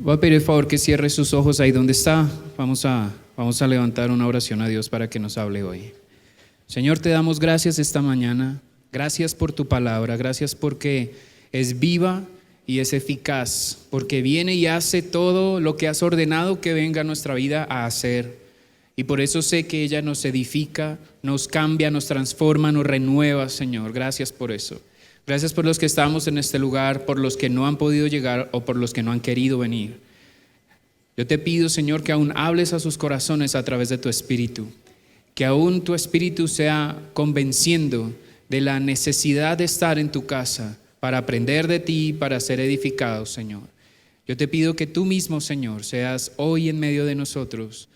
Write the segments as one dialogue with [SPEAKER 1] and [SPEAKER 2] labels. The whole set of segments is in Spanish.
[SPEAKER 1] Voy a pedir el favor que cierre sus ojos ahí donde está. Vamos a levantar una oración a Dios para que nos hable hoy. Señor, te damos gracias esta mañana. Gracias por tu palabra. Gracias porque es viva y es eficaz. Porque viene y hace todo lo que has ordenado que venga a nuestra vida a hacer. Y por eso sé que ella nos edifica, nos cambia, nos transforma, nos renueva, Señor. Gracias por eso. Gracias por los que estamos en este lugar, por los que no han podido llegar o por los que no han querido venir. Yo te pido, Señor, que aún hables a sus corazones a través de tu Espíritu. Que aún tu Espíritu sea convenciendo de la necesidad de estar en tu casa para aprender de ti, para ser edificados, Señor. Yo te pido que tú mismo, Señor, seas hoy en medio de nosotros,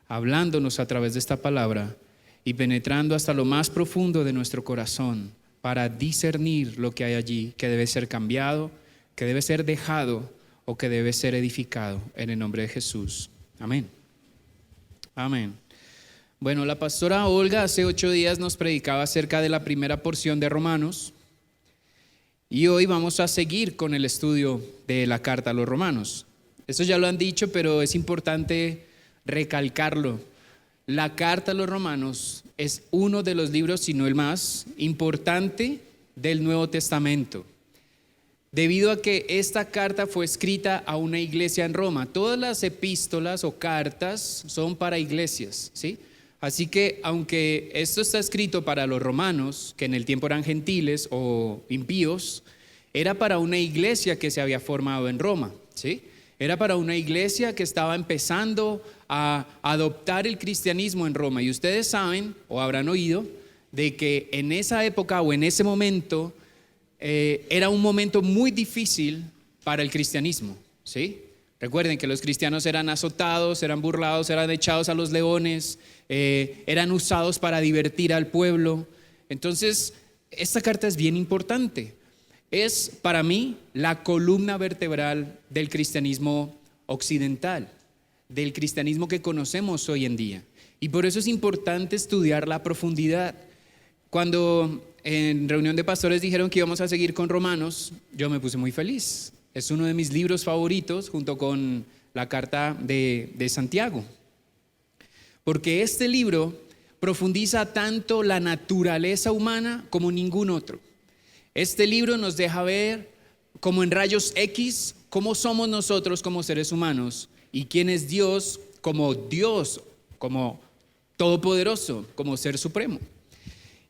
[SPEAKER 1] hablándonos a través de esta palabra y penetrando hasta lo más profundo de nuestro corazón para discernir lo que hay allí, que debe ser cambiado, que debe ser dejado o que debe ser edificado en el nombre de Jesús. Amén. Amén. Bueno, la pastora Olga hace 8 días nos predicaba acerca de la primera porción de Romanos y hoy vamos a seguir con el estudio de la carta a los Romanos. Eso ya lo han dicho, pero es importante recalcarlo. La carta a los Romanos es uno de los libros, si no el más importante del Nuevo Testamento, debido a que esta carta fue escrita a una iglesia en Roma. Todas las epístolas o cartas son para iglesias, ¿sí? Así que aunque esto está escrito para los romanos, que en el tiempo eran gentiles o impíos, era para una iglesia que se había formado en Roma, ¿sí? Era para una iglesia que estaba empezando a adoptar el cristianismo en Roma. Y ustedes saben o habrán oído de que en esa época o en ese momento era un momento muy difícil para el cristianismo, ¿sí? Recuerden que los cristianos eran azotados, eran burlados, eran echados a los leones, eran usados para divertir al pueblo. Entonces, esta carta es bien importante. Es para mí la columna vertebral del cristianismo occidental, del cristianismo que conocemos hoy en día. Y por eso es importante estudiar la profundidad. Cuando en reunión de pastores dijeron que íbamos a seguir con Romanos, yo me puse muy feliz. Es uno de mis libros favoritos junto con la carta de Santiago. Porque este libro profundiza tanto la naturaleza humana como ningún otro. Este libro nos deja ver como en rayos X cómo somos nosotros como seres humanos y quién es Dios, como todopoderoso, como ser supremo.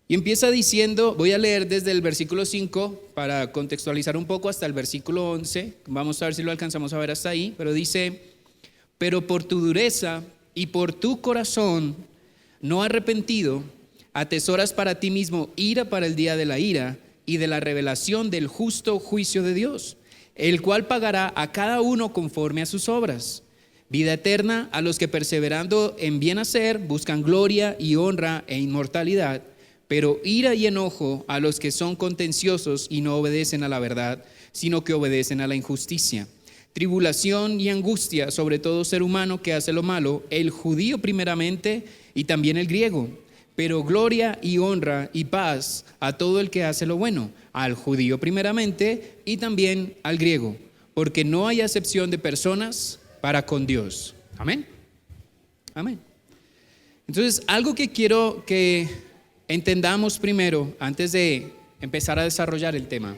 [SPEAKER 1] Y empieza diciendo, voy a leer desde el versículo 5 para contextualizar un poco hasta el versículo 11. Vamos a ver si lo alcanzamos a ver hasta ahí, pero dice: pero por tu dureza y por tu corazón no arrepentido, atesoras para ti mismo ira para el día de la ira y de la revelación del justo juicio de Dios, el cual pagará a cada uno conforme a sus obras. Vida eterna a los que perseverando en bien hacer buscan gloria y honra e inmortalidad, pero ira y enojo a los que son contenciosos y no obedecen a la verdad, sino que obedecen a la injusticia. Tribulación y angustia sobre todo ser humano que hace lo malo, el judío primeramente y también el griego. Pero gloria y honra y paz a todo el que hace lo bueno, al judío primeramente y también al griego, porque no hay acepción de personas para con Dios. Amén. Amén. Entonces, algo que quiero que entendamos primero, antes de empezar a desarrollar el tema,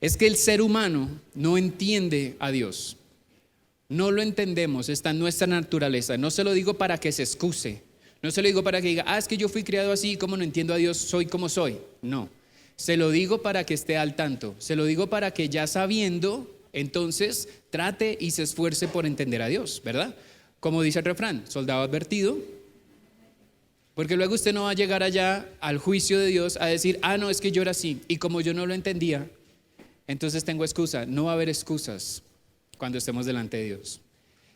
[SPEAKER 1] es que el ser humano no entiende a Dios. No lo entendemos, está en nuestra naturaleza. No se lo digo para que se excuse. No se lo digo para que diga, es que yo fui criado así, como no entiendo a Dios, soy como soy. No, se lo digo para que esté al tanto. Se lo digo para que ya sabiendo, entonces trate y se esfuerce por entender a Dios, ¿verdad? Como dice el refrán, soldado advertido. Porque luego usted no va a llegar allá al juicio de Dios a decir, no, es que yo era así. Y como yo no lo entendía, entonces tengo excusa. No va a haber excusas cuando estemos delante de Dios.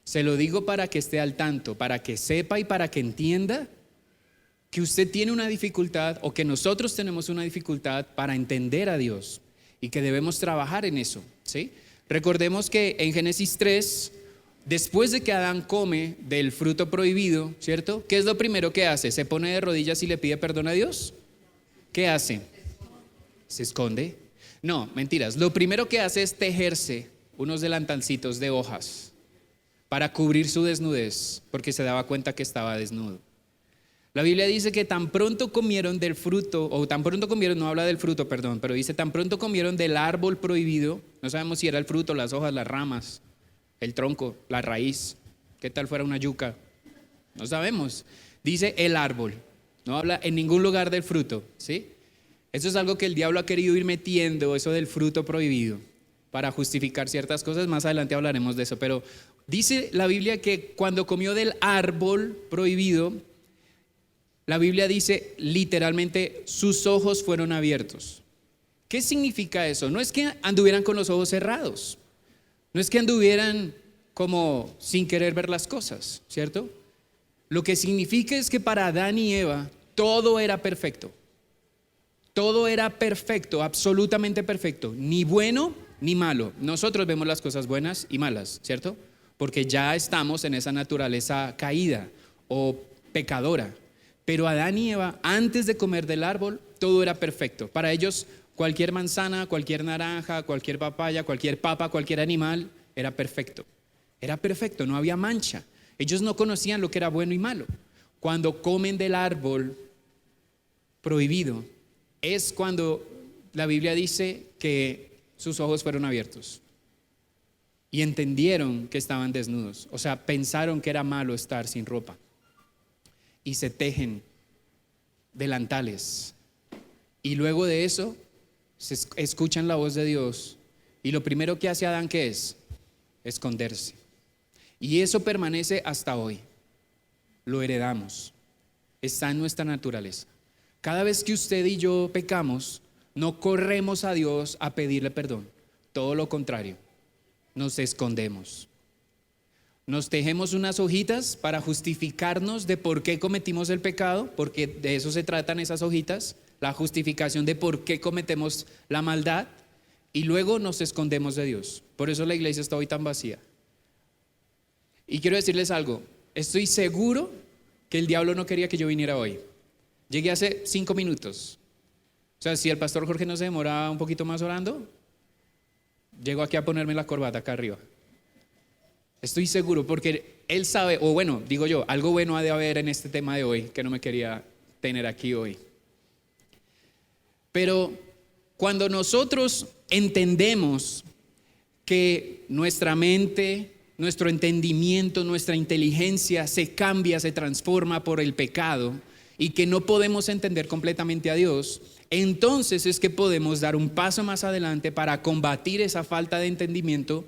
[SPEAKER 1] Se lo digo para que esté al tanto, para que sepa y para que entienda que usted tiene una dificultad o que nosotros tenemos una dificultad para entender a Dios y que debemos trabajar en eso, ¿sí? Recordemos que en Génesis 3, después de que Adán come del fruto prohibido, ¿cierto? ¿Qué es lo primero que hace? ¿Se pone de rodillas y le pide perdón a Dios? ¿Qué hace? ¿Se esconde? No, mentiras. Lo primero que hace es tejerse unos delantalcitos de hojas para cubrir su desnudez, porque se daba cuenta que estaba desnudo. La Biblia dice que tan pronto comieron del fruto, o tan pronto comieron, no habla del fruto, perdón, pero dice tan pronto comieron del árbol prohibido. No sabemos si era el fruto, las hojas, las ramas, el tronco, la raíz. ¿Qué tal fuera una yuca? No sabemos. Dice el árbol, no habla en ningún lugar del fruto, ¿sí? Eso es algo que el diablo ha querido ir metiendo, eso del fruto prohibido, para justificar ciertas cosas. Más adelante hablaremos de eso, pero dice la Biblia que cuando comió del árbol prohibido, la Biblia dice literalmente sus ojos fueron abiertos. ¿Qué significa eso? No es que anduvieran con los ojos cerrados, no es que anduvieran como sin querer ver las cosas, ¿cierto? Lo que significa es que para Adán y Eva todo era perfecto. Todo era perfecto, absolutamente perfecto, ni bueno ni malo. Nosotros vemos las cosas buenas y malas, ¿cierto? Porque ya estamos en esa naturaleza caída o pecadora. Pero Adán y Eva, antes de comer del árbol, todo era perfecto. Para ellos, cualquier manzana, cualquier naranja, cualquier papaya, cualquier papa, cualquier animal, era perfecto. Era perfecto, no había mancha. Ellos no conocían lo que era bueno y malo. Cuando comen del árbol prohibido, es cuando la Biblia dice que sus ojos fueron abiertos y entendieron que estaban desnudos. O sea, pensaron que era malo estar sin ropa. Y se tejen delantales. Y luego de eso, se escuchan la voz de Dios. Y lo primero que hace Adán, ¿qué es? Esconderse. Y eso permanece hasta hoy. Lo heredamos. Está en nuestra naturaleza. Cada vez que usted y yo pecamos, no corremos a Dios a pedirle perdón. Todo lo contrario, nos escondemos. Nos tejemos unas hojitas para justificarnos de por qué cometimos el pecado, porque de eso se tratan esas hojitas, la justificación de por qué cometemos la maldad, y luego nos escondemos de Dios. Por eso la iglesia está hoy tan vacía. Y quiero decirles algo, estoy seguro que el diablo no quería que yo viniera hoy. Llegué hace 5 minutos. O sea, si el pastor Jorge no se demoraba un poquito más orando, llego aquí a ponerme la corbata acá arriba. Estoy seguro, porque él sabe, o bueno, digo yo, algo bueno ha de haber en este tema de hoy, que no me quería tener aquí hoy. Pero cuando nosotros entendemos que nuestra mente, nuestro entendimiento, nuestra inteligencia se cambia, se transforma por el pecado y que no podemos entender completamente a Dios, entonces es que podemos dar un paso más adelante para combatir esa falta de entendimiento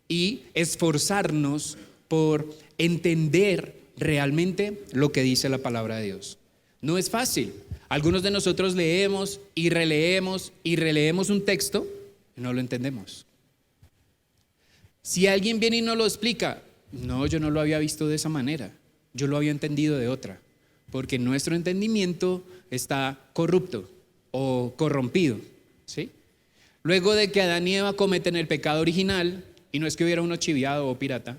[SPEAKER 1] y esforzarnos por entender realmente lo que dice la palabra de Dios. No es fácil. Algunos de nosotros leemos y releemos un texto y no lo entendemos. Si alguien viene y nos lo explica, no, yo no lo había visto de esa manera, yo lo había entendido de otra, porque nuestro entendimiento está corrupto o corrompido, ¿sí? Luego de que Adán y Eva cometen el pecado original, y no es que hubiera uno chiviado o pirata,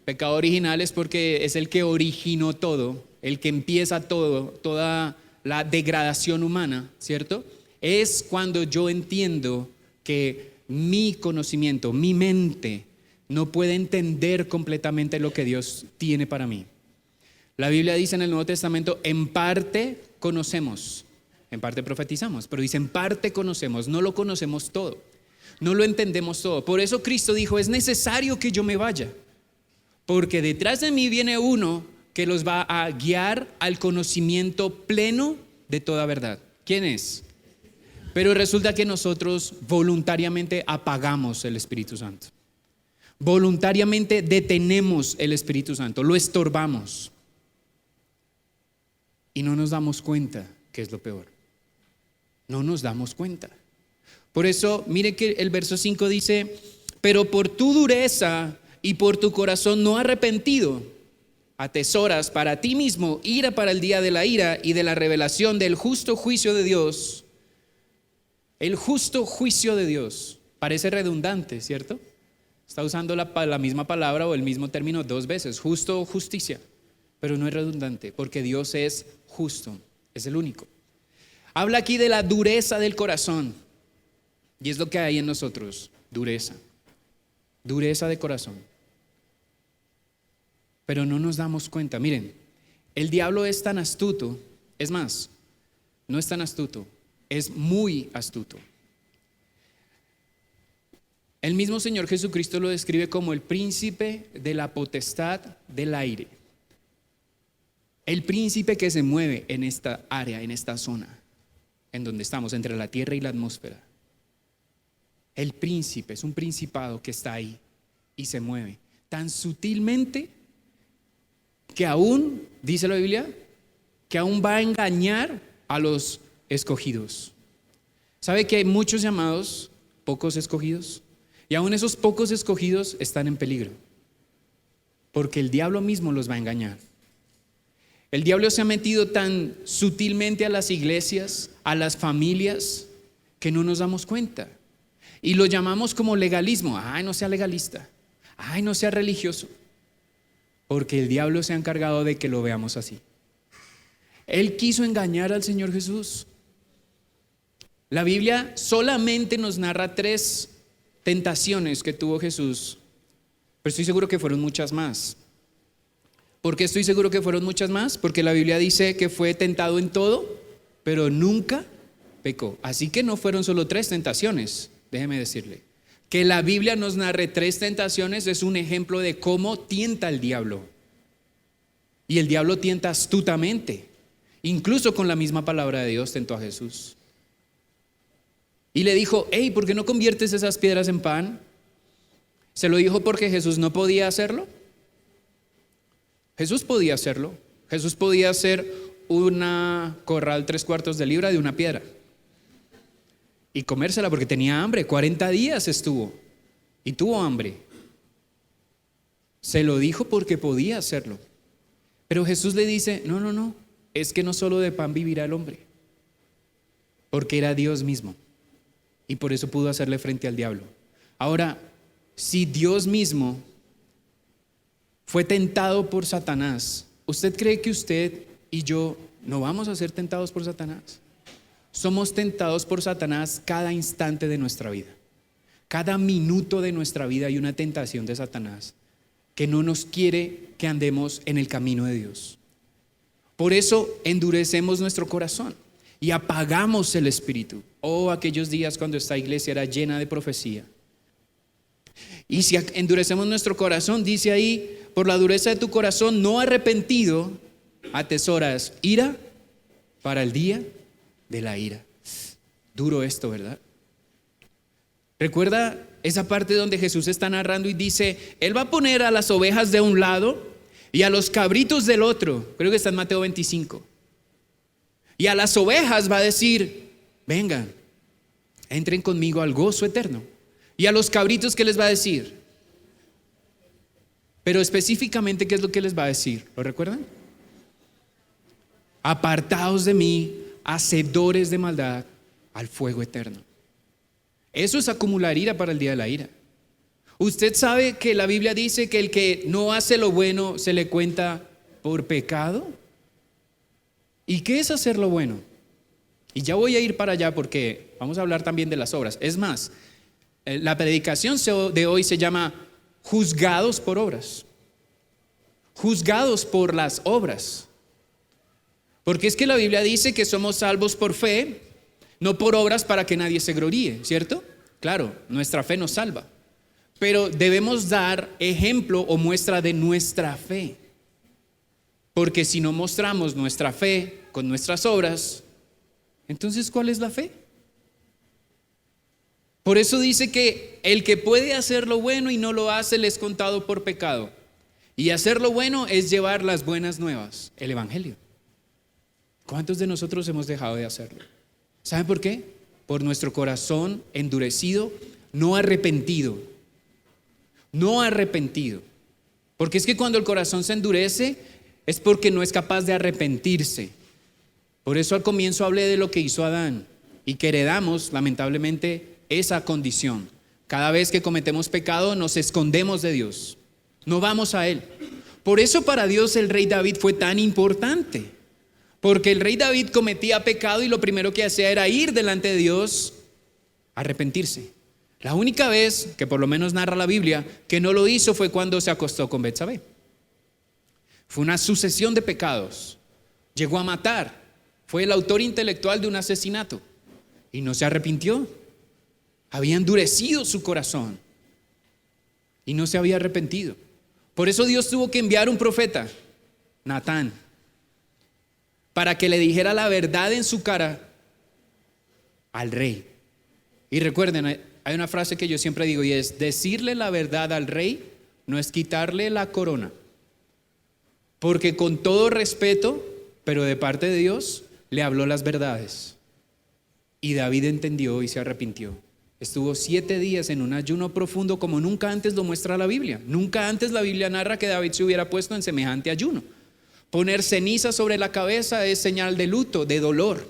[SPEAKER 1] pecado original es porque es el que originó todo, el que empieza todo, toda la degradación humana, ¿cierto? Es cuando yo entiendo que mi conocimiento, mi mente no puede entender completamente lo que Dios tiene para mí. La Biblia dice en el Nuevo Testamento, en parte conocemos, en parte profetizamos, pero dice en parte conocemos, no lo conocemos todo, no lo entendemos todo. Por eso Cristo dijo, es necesario que yo me vaya, porque detrás de mí viene uno que los va a guiar al conocimiento pleno de toda verdad. ¿Quién es? Pero resulta que nosotros voluntariamente apagamos el Espíritu Santo. Voluntariamente detenemos el Espíritu Santo, lo estorbamos. Y no nos damos cuenta que es lo peor. No nos damos cuenta. Por eso, mire que el verso 5 dice, pero por tu dureza y por tu corazón no arrepentido, atesoras para ti mismo ira para el día de la ira y de la revelación del justo juicio de Dios. El justo juicio de Dios. Parece redundante, ¿cierto? Está usando la misma palabra o el mismo término 2 veces, justo o justicia. Pero no es redundante, porque Dios es justo, es el único. Habla aquí de la dureza del corazón. Y es lo que hay en nosotros, dureza. dureza de corazón. Pero no nos damos cuenta. Miren, el diablo es tan astuto, es más, no es tan astuto, es muy astuto. El mismo Señor Jesucristo lo describe como el príncipe de la potestad del aire. El príncipe que se mueve en esta área, en esta zona, en donde estamos, entre la tierra y la atmósfera. El príncipe es un principado que está ahí y se mueve tan sutilmente que aún, dice la Biblia, que aún va a engañar a los escogidos. ¿Sabe que hay muchos llamados, pocos escogidos? Y aún esos pocos escogidos están en peligro, porque el diablo mismo los va a engañar. El diablo se ha metido tan sutilmente a las iglesias, a las familias, que no nos damos cuenta. Y lo llamamos como legalismo. Ay, no sea legalista. Ay, no sea religioso. Porque el diablo se ha encargado de que lo veamos así. Él quiso engañar al Señor Jesús. La Biblia solamente nos narra 3 tentaciones que tuvo Jesús, pero estoy seguro que fueron muchas más. ¿Por qué estoy seguro que fueron muchas más? Porque la Biblia dice que fue tentado en todo, pero nunca pecó. Así que no fueron solo 3 tentaciones, déjeme decirle. Que la Biblia nos narre 3 tentaciones es un ejemplo de cómo tienta el diablo. Y el diablo tienta astutamente. Incluso con la misma palabra de Dios tentó a Jesús. Y le dijo, hey, ¿por qué no conviertes esas piedras en pan? ¿Se lo dijo porque Jesús no podía hacerlo? Jesús podía hacerlo. Jesús podía hacer una corral 3/4 de libra de una piedra y comérsela porque tenía hambre. 40 días estuvo y tuvo hambre. Se lo dijo porque podía hacerlo. Pero Jesús le dice, no, es que no solo de pan vivirá el hombre, porque era Dios mismo y por eso pudo hacerle frente al diablo. Ahora, si Dios mismo fue tentado por Satanás, ¿usted cree que usted y yo no vamos a ser tentados por Satanás? Somos tentados por Satanás cada instante de nuestra vida. Cada minuto de nuestra vida hay una tentación de Satanás que no nos quiere que andemos en el camino de Dios. Por eso endurecemos nuestro corazón y apagamos el espíritu. Oh, aquellos días cuando esta iglesia era llena de profecía. Y si endurecemos nuestro corazón, dice ahí, por la dureza de tu corazón no arrepentido, atesoras ira para el día de la ira. Duro esto, ¿verdad? Recuerda esa parte donde Jesús está narrando y dice, Él va a poner a las ovejas de un lado y a los cabritos del otro. Creo que está en Mateo 25. Y a las ovejas va a decir, vengan, entren conmigo al gozo eterno. Y a los cabritos, ¿qué les va a decir? Pero específicamente, ¿qué es lo que les va a decir? ¿Lo recuerdan? Apartaos de mí, hacedores de maldad, al fuego eterno. Eso es acumular ira para el día de la ira. Usted sabe que la Biblia dice que el que no hace lo bueno se le cuenta por pecado. ¿Y qué es hacer lo bueno? Y ya voy a ir para allá porque vamos a hablar también de las obras. Es más, la predicación de hoy se llama juzgados por obras. Juzgados por las obras. Porque es que la Biblia dice que somos salvos por fe, no por obras para que nadie se gloríe, ¿cierto? Claro, nuestra fe nos salva. Pero debemos dar ejemplo o muestra de nuestra fe. Porque si no mostramos nuestra fe con nuestras obras, entonces ¿cuál es la fe? Por eso dice que el que puede hacer lo bueno y no lo hace le es contado por pecado. Y hacer lo bueno es llevar las buenas nuevas, el evangelio. ¿Cuántos de nosotros hemos dejado de hacerlo? ¿Saben por qué? Por nuestro corazón endurecido, no arrepentido. No arrepentido. Porque es que cuando el corazón se endurece es porque no es capaz de arrepentirse. Por eso al comienzo hablé de lo que hizo Adán y que heredamos lamentablemente esa condición. Cada vez que cometemos pecado nos escondemos de Dios, no vamos a Él. Por eso para Dios el rey David fue tan importante, porque el rey David cometía pecado y lo primero que hacía era ir delante de Dios, arrepentirse. La única vez que por lo menos narra la Biblia que no lo hizo fue cuando se acostó con Betsabé. Fue una sucesión de pecados. Llegó a matar. Fue el autor intelectual de un asesinato y no se arrepintió. Había endurecido su corazón y no se había arrepentido. Por eso Dios tuvo que enviar un profeta, Natán, para que le dijera la verdad en su cara al rey. Y recuerden, hay una frase que yo siempre digo y es: decirle la verdad al rey no es quitarle la corona. Porque con todo respeto, pero de parte de Dios, le habló las verdades. Y David entendió y se arrepintió. Estuvo 7 días en un ayuno profundo como nunca antes lo muestra la Biblia. Nunca antes la Biblia narra que David se hubiera puesto en semejante ayuno. Poner ceniza sobre la cabeza es señal de luto, de dolor.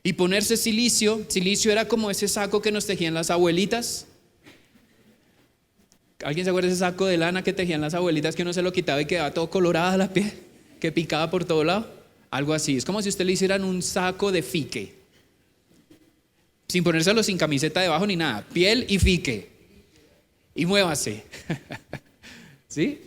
[SPEAKER 1] Y ponerse silicio era como ese saco que nos tejían las abuelitas. ¿Alguien se acuerda de ese saco de lana que tejían las abuelitas que uno se lo quitaba y quedaba todo colorada la piel, que picaba por todo lado? Algo así, es como si usted le hicieran un saco de fique, sin ponérselo sin camiseta debajo ni nada, piel y fique, y muévase. ¿Sí?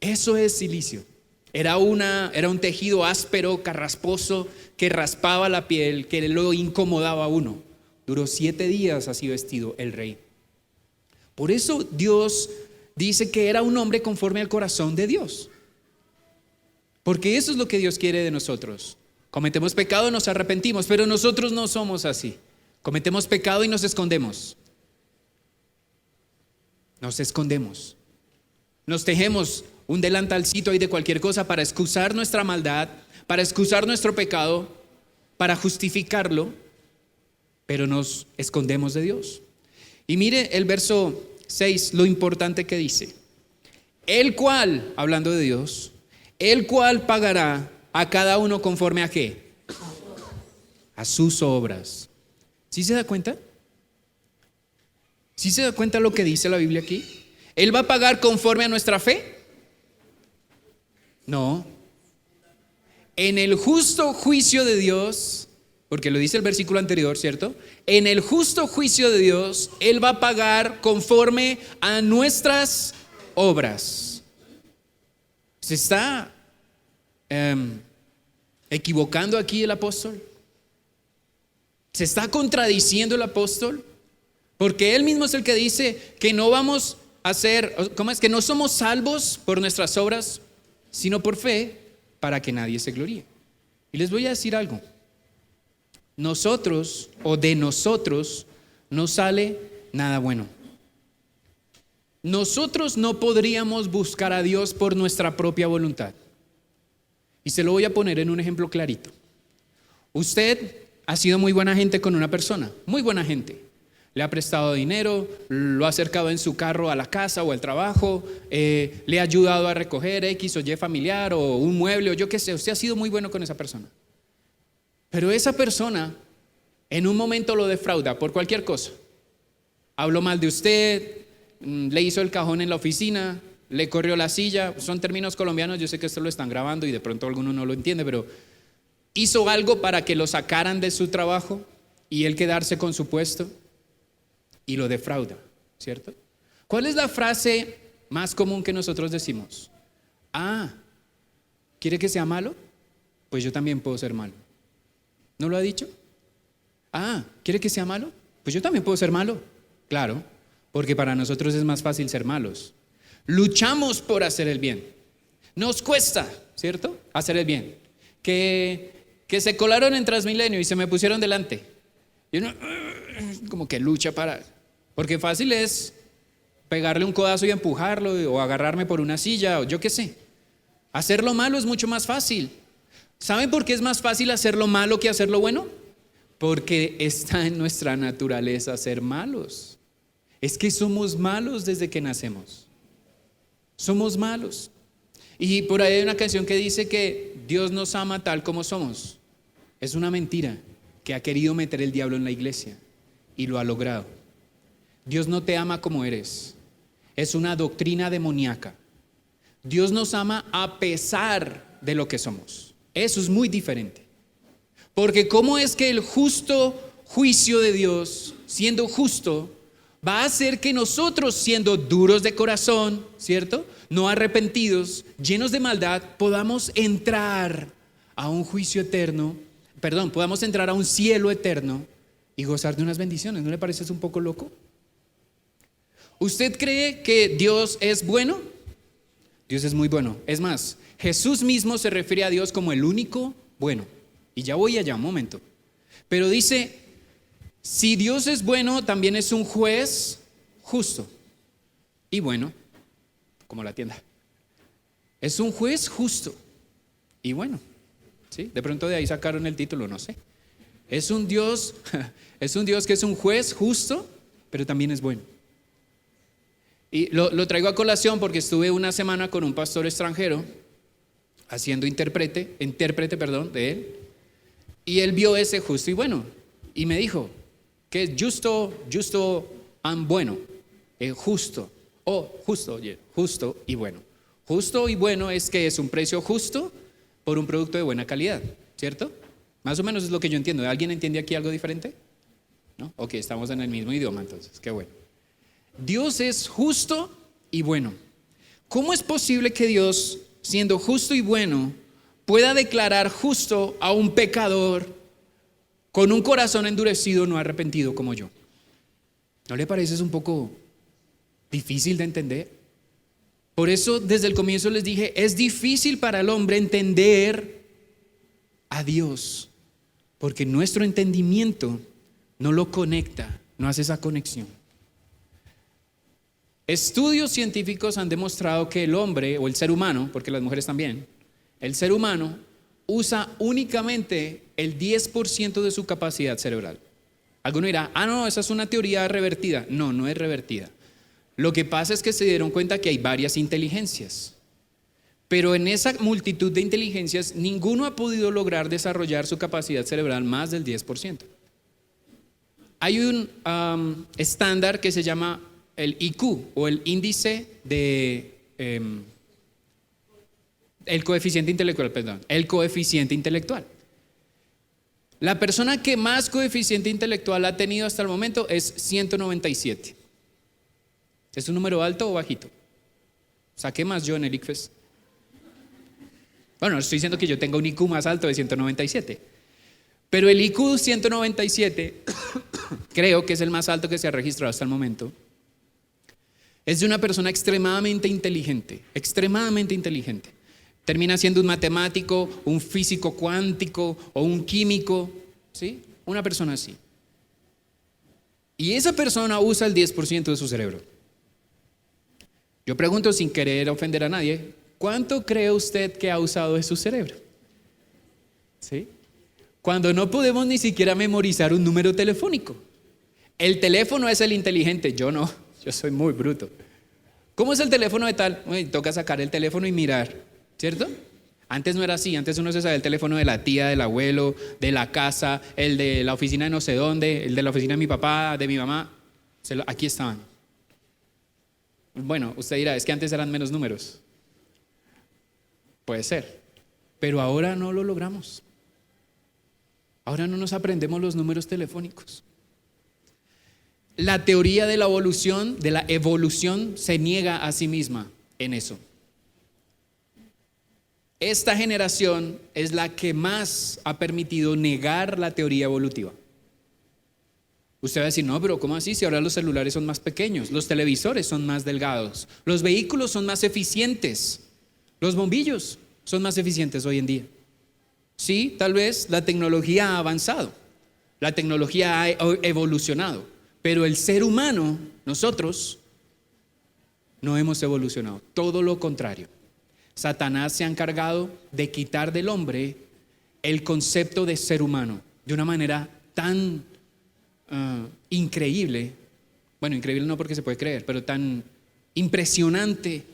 [SPEAKER 1] Eso es silicio. Era un tejido áspero, carrasposo, que raspaba la piel, que lo incomodaba a uno. Duró 7 días así vestido el rey. Por eso Dios dice que era un hombre conforme al corazón de Dios. Porque eso es lo que Dios quiere de nosotros. Cometemos pecado, nos arrepentimos, pero nosotros no somos así. Cometemos pecado y nos escondemos. Nos escondemos. Nos tejemos un delantalcito ahí de cualquier cosa para excusar nuestra maldad, para excusar nuestro pecado, para justificarlo, pero nos escondemos de Dios. Y mire el verso 6, lo importante que dice: el cual, hablando de Dios, el cual pagará a cada uno conforme a ¿qué? A sus obras. ¿Sí se da cuenta? ¿Sí se da cuenta lo que dice la Biblia aquí? ¿Él va a pagar conforme a nuestra fe? No. En el justo juicio de Dios, porque lo dice el versículo anterior, ¿cierto? En el justo juicio de Dios, Él va a pagar conforme a nuestras obras. ¿Se está equivocando aquí el apóstol? ¿Se está contradiciendo el apóstol? Porque él mismo es el que dice que no vamos a ser, ¿cómo es? Que no somos salvos por nuestras obras, sino por fe, para que nadie se gloríe. Y les voy a decir algo. Nosotros, o de nosotros, no sale nada bueno. Nosotros no podríamos buscar a Dios por nuestra propia voluntad. Y se lo voy a poner en un ejemplo clarito. Usted ha sido muy buena gente con una persona, muy buena gente. Le ha prestado dinero, lo ha acercado en su carro a la casa o al trabajo, le ha ayudado a recoger X o Y familiar o un mueble o yo qué sé. Usted ha sido muy bueno con esa persona. Pero esa persona en un momento lo defrauda por cualquier cosa. Habló mal de usted, le hizo el cajón en la oficina, le corrió la silla. Son términos colombianos, yo sé que esto lo están grabando y de pronto alguno no lo entiende, pero hizo algo para que lo sacaran de su trabajo y él quedarse con su puesto y lo defrauda, ¿cierto? ¿Cuál es la frase más común que nosotros decimos? ¿Quiere que sea malo? Pues yo también puedo ser malo. ¿No lo ha dicho? ¿Quiere que sea malo? Pues yo también puedo ser malo. Claro, porque para nosotros es más fácil ser malos. Luchamos por hacer el bien. Nos cuesta, ¿cierto? Hacer el bien. Que se colaron en Transmilenio y se me pusieron delante. Y uno como que lucha para... Porque fácil es pegarle un codazo y empujarlo o agarrarme por una silla o yo qué sé. Hacerlo malo es mucho más fácil. ¿Saben por qué es más fácil hacerlo malo que hacerlo bueno? Porque está en nuestra naturaleza ser malos. Es que somos malos desde que nacemos. Somos malos. Y por ahí hay una canción que dice que Dios nos ama tal como somos. Es una mentira que ha querido meter el diablo en la iglesia y lo ha logrado. Dios no te ama como eres. Es una doctrina demoníaca. Dios nos ama a pesar de lo que somos. Eso es muy diferente. Porque ¿cómo es que el justo juicio de Dios, siendo justo, va a hacer que nosotros, siendo duros de corazón, ¿cierto?, no arrepentidos, llenos de maldad, podamos entrar a un juicio eterno, podamos entrar a un cielo eterno y gozar de unas bendiciones. ¿No le parece eso un poco loco? ¿Usted cree que Dios es bueno? Dios es muy bueno. Es más, Jesús mismo se refiere a Dios como el único bueno. Y ya voy allá un momento. Pero dice, si Dios es bueno, también es un juez justo y bueno, como la tienda. Es un juez justo y bueno. ¿Sí? De pronto de ahí sacaron el título, no sé. Es un Dios que es un juez justo, pero también es bueno. Y lo traigo a colación porque estuve una semana con un pastor extranjero haciendo intérprete de él, y él vio ese justo y bueno y me dijo que es justo and bueno, justo y bueno. Justo y bueno es que es un precio justo por un producto de buena calidad, ¿cierto? Más o menos es lo que yo entiendo. ¿Alguien entiende aquí algo diferente? ¿No? Ok, estamos en el mismo idioma entonces, qué bueno. Dios es justo y bueno. ¿Cómo es posible que Dios, siendo justo y bueno, pueda declarar justo a un pecador con un corazón endurecido, no arrepentido como yo? ¿No le parece un poco difícil de entender? Por eso desde el comienzo les dije, es difícil para el hombre entender a Dios, porque nuestro entendimiento no lo conecta, no hace esa conexión. Estudios científicos han demostrado que el hombre o el ser humano, porque las mujeres también, el ser humano usa únicamente el 10% de su capacidad cerebral. Alguno dirá, no, esa es una teoría revertida. No, no es revertida. Lo que pasa es que se dieron cuenta que hay varias inteligencias, pero en esa multitud de inteligencias ninguno ha podido lograr desarrollar su capacidad cerebral más del 10%. Hay un estándar que se llama el IQ o el índice de el coeficiente intelectual. La persona que más coeficiente intelectual ha tenido hasta el momento es 197. ¿Es un número alto o bajito? Saqué más yo en el ICFES. Bueno, estoy diciendo que yo tengo un IQ más alto de 197. Pero el IQ 197, creo que es el más alto que se ha registrado hasta el momento. Es de una persona extremadamente inteligente. Termina siendo un matemático, un físico cuántico o un químico, ¿sí? Una persona así. Y esa persona usa el 10% de su cerebro. Yo pregunto sin querer ofender a nadie, ¿cuánto cree usted que ha usado de su cerebro? ¿Sí? Cuando no podemos ni siquiera memorizar un número telefónico. El teléfono es el inteligente, yo no, yo soy muy bruto. ¿Cómo es el teléfono de tal? Toca sacar el teléfono y mirar, ¿cierto? Antes no era así, antes uno se sabía el teléfono de la tía, del abuelo, de la casa, el de la oficina de no sé dónde, el de la oficina de mi papá, de mi mamá. Aquí estaban. Bueno, usted dirá, es que antes eran menos números. Puede ser, pero ahora no lo logramos. Ahora no nos aprendemos los números telefónicos. La teoría de la evolución se niega a sí misma en eso. Esta generación es la que más ha permitido negar la teoría evolutiva. Usted va a decir, no, pero ¿cómo así? Si ahora los celulares son más pequeños, los televisores son más delgados, los vehículos son más eficientes, los bombillos son más eficientes hoy en día. Sí, tal vez la tecnología ha avanzado, la tecnología ha evolucionado, pero el ser humano, nosotros, no hemos evolucionado, todo lo contrario. Satanás se ha encargado de quitar del hombre el concepto de ser humano de una manera tan increíble, bueno, increíble no porque se puede creer, pero tan impresionante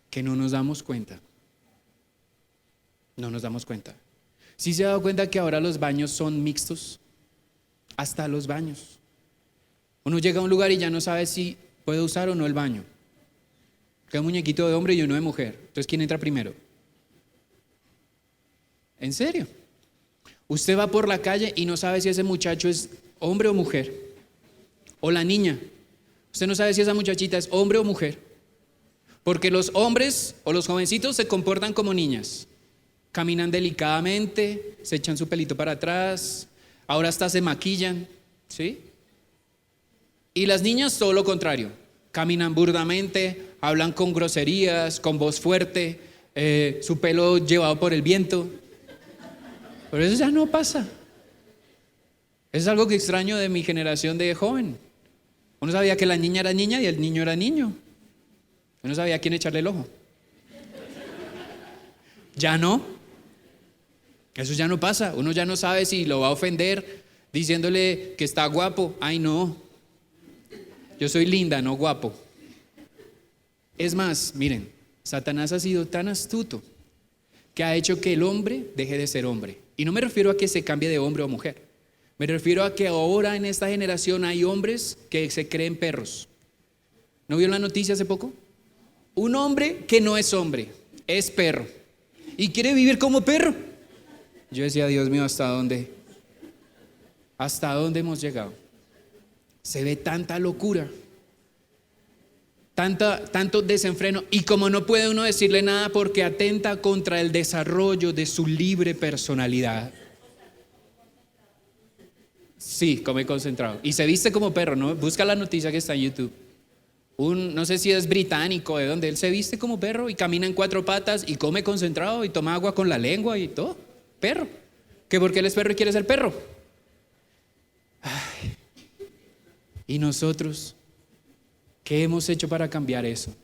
[SPEAKER 1] que no nos damos cuenta. No nos damos cuenta. ¿Sí se ha dado cuenta que ahora los baños son mixtos? Hasta los baños. Uno llega a un lugar y ya no sabe si puede usar o no el baño. Queda un muñequito de hombre y uno de mujer. Entonces, ¿quién entra primero? ¿En serio? Usted va por la calle y no sabe si ese muchacho es hombre o mujer. o la niña. Usted no sabe si esa muchachita es hombre o mujer, porque los hombres o los jovencitos se comportan como niñas. Caminan delicadamente, se echan su pelito para atrás, ahora hasta se maquillan, ¿sí? Y las niñas todo lo contrario, caminan burdamente, hablan con groserías, con voz fuerte, su pelo llevado por el viento. Pero eso ya no pasa. Es algo que extraño de mi generación de joven. Uno sabía que la niña era niña y el niño era niño. Uno sabía a quién echarle el ojo. Ya no. Eso ya no pasa. Uno ya no sabe si lo va a ofender diciéndole que está guapo. Ay, no. Yo soy linda, no guapo. Es más, miren, Satanás ha sido tan astuto que ha hecho que el hombre deje de ser hombre. Y no me refiero a que se cambie de hombre o mujer. Me refiero a que ahora en esta generación hay hombres que se creen perros. ¿No vio la noticia hace poco? Un hombre que no es hombre, es perro. Y quiere vivir como perro. Yo decía, Dios mío, ¿hasta dónde? ¿Hasta dónde hemos llegado? Se ve tanta locura, tanto desenfreno. Y como no puede uno decirle nada porque atenta contra el desarrollo de su libre personalidad. Sí, come concentrado. Y se viste como perro, ¿no? Busca la noticia que está en YouTube. No sé si es británico, de donde él se viste como perro y camina en 4 patas y come concentrado y toma agua con la lengua y todo. Perro. ¿Que porque él es perro y quiere ser perro? Ay. ¿Y nosotros qué hemos hecho para cambiar eso?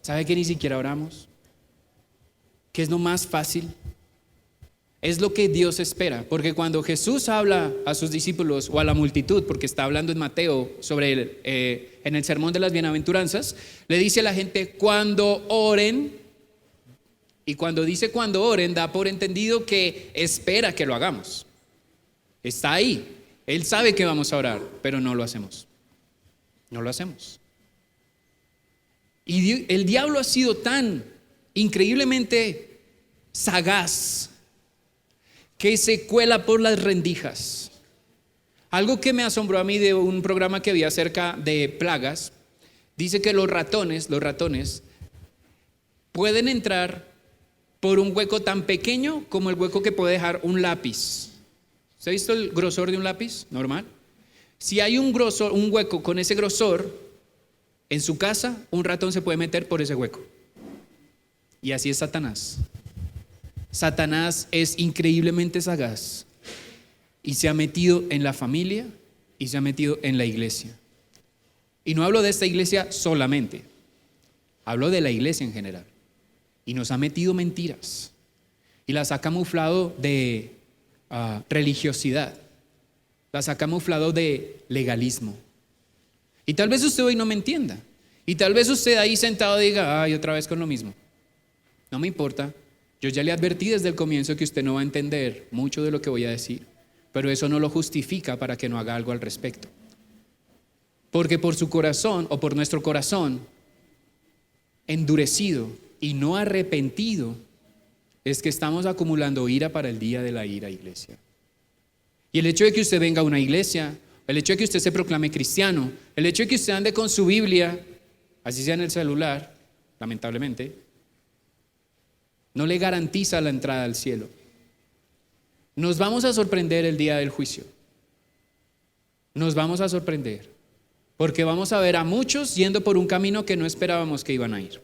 [SPEAKER 1] ¿Sabe que ni siquiera oramos? ¿Qué es lo más fácil? Es lo que Dios espera, porque cuando Jesús habla a sus discípulos o a la multitud, porque está hablando en Mateo sobre en el sermón de las bienaventuranzas, le dice a la gente cuando oren, y cuando dice cuando oren da por entendido que espera que lo hagamos. Está ahí, Él sabe que vamos a orar, pero no lo hacemos. No lo hacemos. Y el diablo ha sido tan increíblemente sagaz que se cuela por las rendijas. Algo que me asombró a mí de un programa que había acerca de plagas, dice que los ratones pueden entrar por un hueco tan pequeño como el hueco que puede dejar un lápiz. ¿Se ha visto el grosor de un lápiz normal? Si hay un hueco con ese grosor en su casa, un ratón se puede meter por ese hueco. Y así es Satanás. Satanás es increíblemente sagaz y se ha metido en la familia y se ha metido en la iglesia. Y no hablo de esta iglesia solamente, hablo de la iglesia en general. Y nos ha metido mentiras y las ha camuflado de religiosidad, las ha camuflado de legalismo. Y tal vez usted hoy no me entienda, y tal vez usted ahí sentado diga, ay, otra vez con lo mismo. No me importa. Yo ya le advertí desde el comienzo que usted no va a entender mucho de lo que voy a decir, pero eso no lo justifica para que no haga algo al respecto. Porque por su corazón o por nuestro corazón endurecido y no arrepentido es que estamos acumulando ira para el día de la ira, iglesia. Y el hecho de que usted venga a una iglesia, el hecho de que usted se proclame cristiano, el hecho de que usted ande con su Biblia, así sea en el celular, lamentablemente, no le garantiza la entrada al cielo. Nos vamos a sorprender el día del juicio. Nos vamos a sorprender, porque vamos a ver a muchos yendo por un camino que no esperábamos que iban a ir.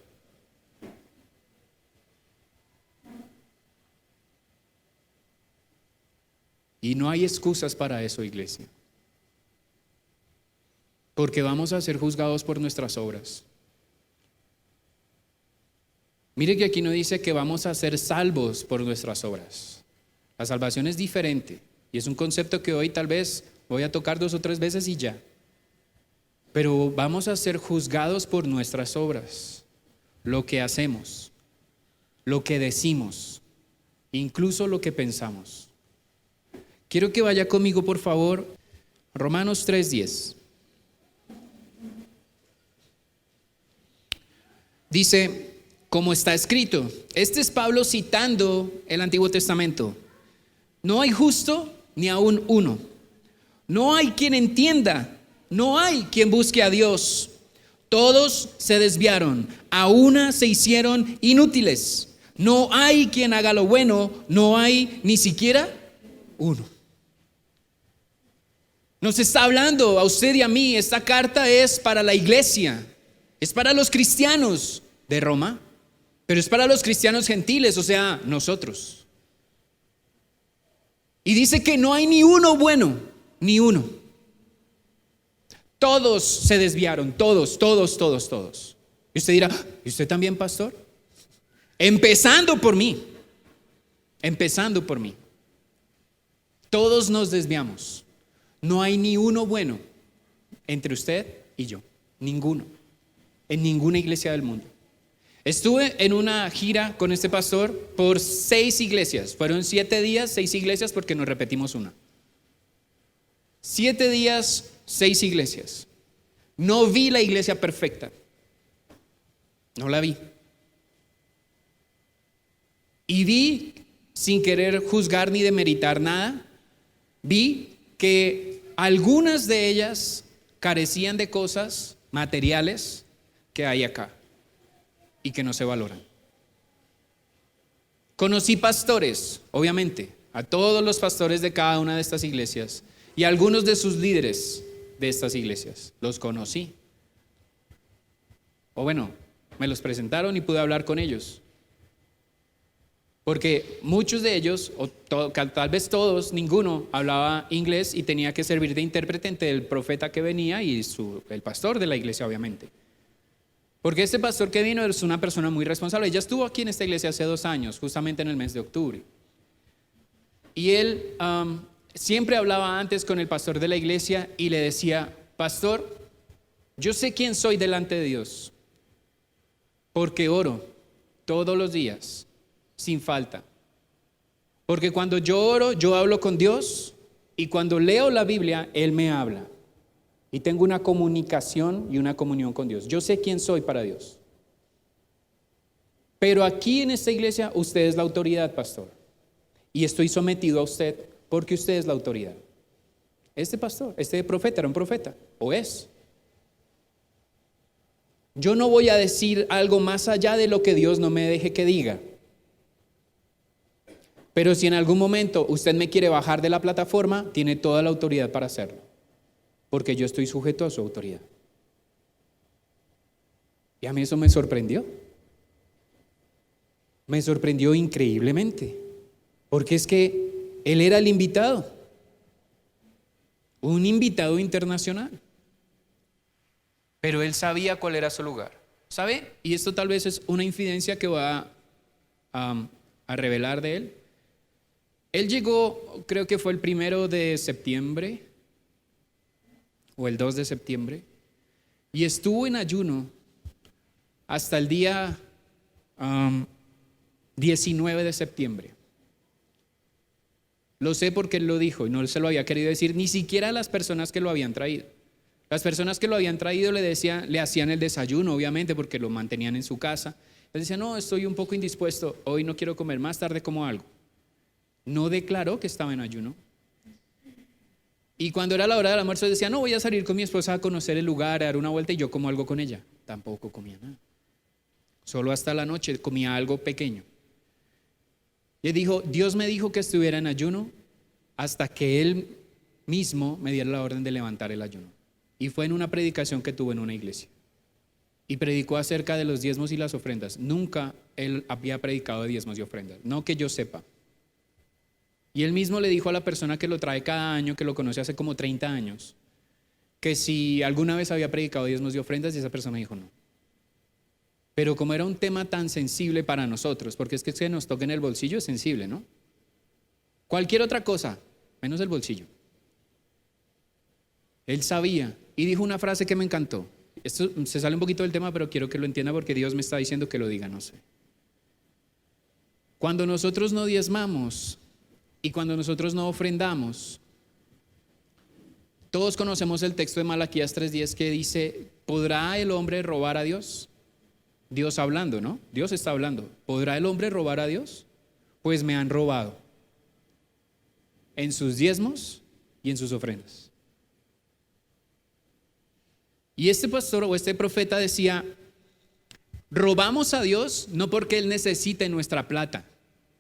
[SPEAKER 1] Y no hay excusas para eso, iglesia, porque vamos a ser juzgados por nuestras obras. Mire que aquí no dice que vamos a ser salvos por nuestras obras. La salvación es diferente y es un concepto que hoy tal vez voy a tocar 2 o 3 veces y ya. Pero vamos a ser juzgados por nuestras obras, lo que hacemos, lo que decimos, incluso lo que pensamos. Quiero que vaya conmigo, por favor, Romanos 3:10. Dice, como está escrito, este es Pablo citando el Antiguo Testamento: no hay justo ni aún uno, no hay quien entienda, no hay quien busque a Dios. Todos se desviaron, a una se hicieron inútiles. No hay quien haga lo bueno, no hay ni siquiera uno. Nos está hablando a usted y a mí. Esta carta es para la iglesia, es para los cristianos de Roma, pero es para los cristianos gentiles, o sea, nosotros. Y dice que no hay ni uno bueno, ni uno. Todos se desviaron, todos. Y usted dirá, ¿y usted también, pastor? Empezando por mí. Todos nos desviamos. No hay ni uno bueno entre usted y yo, ninguno, en ninguna iglesia del mundo. Estuve en una gira con este pastor por 6 iglesias. Fueron 7 días, 6 iglesias porque nos repetimos una. 7 días, 6 iglesias. No vi la iglesia perfecta. No la vi. Y vi, sin querer juzgar ni demeritar nada, vi que algunas de ellas carecían de cosas materiales que hay acá y que no se valoran. Conocí pastores, obviamente, a todos los pastores de cada una de estas iglesias y a algunos de sus líderes de estas iglesias. Los conocí. O bueno, me los presentaron y pude hablar con ellos. Porque muchos de ellos, o tal vez todos, ninguno hablaba inglés y tenía que servir de intérprete entre el profeta que venía y el pastor de la iglesia, obviamente. Porque este pastor que vino es una persona muy responsable. Ella estuvo aquí en esta iglesia hace 2 años, justamente en el mes de octubre. Y él siempre hablaba antes con el pastor de la iglesia y le decía, pastor, yo sé quién soy delante de Dios, porque oro todos los días, sin falta. Porque cuando yo oro, yo hablo con Dios, y cuando leo la Biblia, Él me habla. Y tengo una comunicación y una comunión con Dios. Yo sé quién soy para Dios. Pero aquí en esta iglesia, usted es la autoridad, pastor. Y estoy sometido a usted porque usted es la autoridad. Este pastor, este profeta era un profeta, o es. Yo no voy a decir algo más allá de lo que Dios no me deje que diga. Pero si en algún momento usted me quiere bajar de la plataforma, tiene toda la autoridad para hacerlo, porque yo estoy sujeto a su autoridad. Y a mí eso me sorprendió. Me sorprendió increíblemente, porque es que él era el invitado, un invitado internacional. Pero él sabía cuál era su lugar. ¿Sabe? Y esto tal vez es una infidencia que va a revelar de él. Él llegó, creo que fue el 1 de septiembre o el 2 de septiembre, y estuvo en ayuno hasta el día 19 de septiembre. Lo sé porque él lo dijo y no se lo había querido decir ni siquiera a las personas que lo habían traído. Las personas que lo habían traído le hacían el desayuno, obviamente, porque lo mantenían en su casa. Él decía, no, estoy un poco indispuesto, hoy no quiero comer, más tarde como algo. No declaró que estaba en ayuno. Y cuando era la hora del almuerzo decía, no, voy a salir con mi esposa a conocer el lugar, a dar una vuelta y yo como algo con ella. Tampoco comía nada. Solo hasta la noche comía algo pequeño. Y él dijo, Dios me dijo que estuviera en ayuno hasta que Él mismo me diera la orden de levantar el ayuno. Y fue en una predicación que tuvo en una iglesia. Y predicó acerca de los diezmos y las ofrendas. Nunca él había predicado de diezmos y ofrendas, no que yo sepa. Y él mismo le dijo a la persona que lo trae cada año, que lo conoce hace como 30 años, que si alguna vez había predicado diezmos y ofrendas, y esa persona dijo no. Pero como era un tema tan sensible para nosotros, porque es que nos toca en el bolsillo es sensible, ¿no? Cualquier otra cosa, menos el bolsillo. Él sabía y dijo una frase que me encantó. Esto se sale un poquito del tema, pero quiero que lo entienda porque Dios me está diciendo que lo diga, no sé. Cuando nosotros no diezmamos y cuando nosotros no ofrendamos, todos conocemos el texto de Malaquías 3:10 que dice, ¿podrá el hombre robar a Dios? Dios hablando, ¿no? Dios está hablando. ¿Podrá el hombre robar a Dios? Pues me han robado en sus diezmos y en sus ofrendas. Y este pastor o este profeta decía, robamos a Dios no porque Él necesite nuestra plata,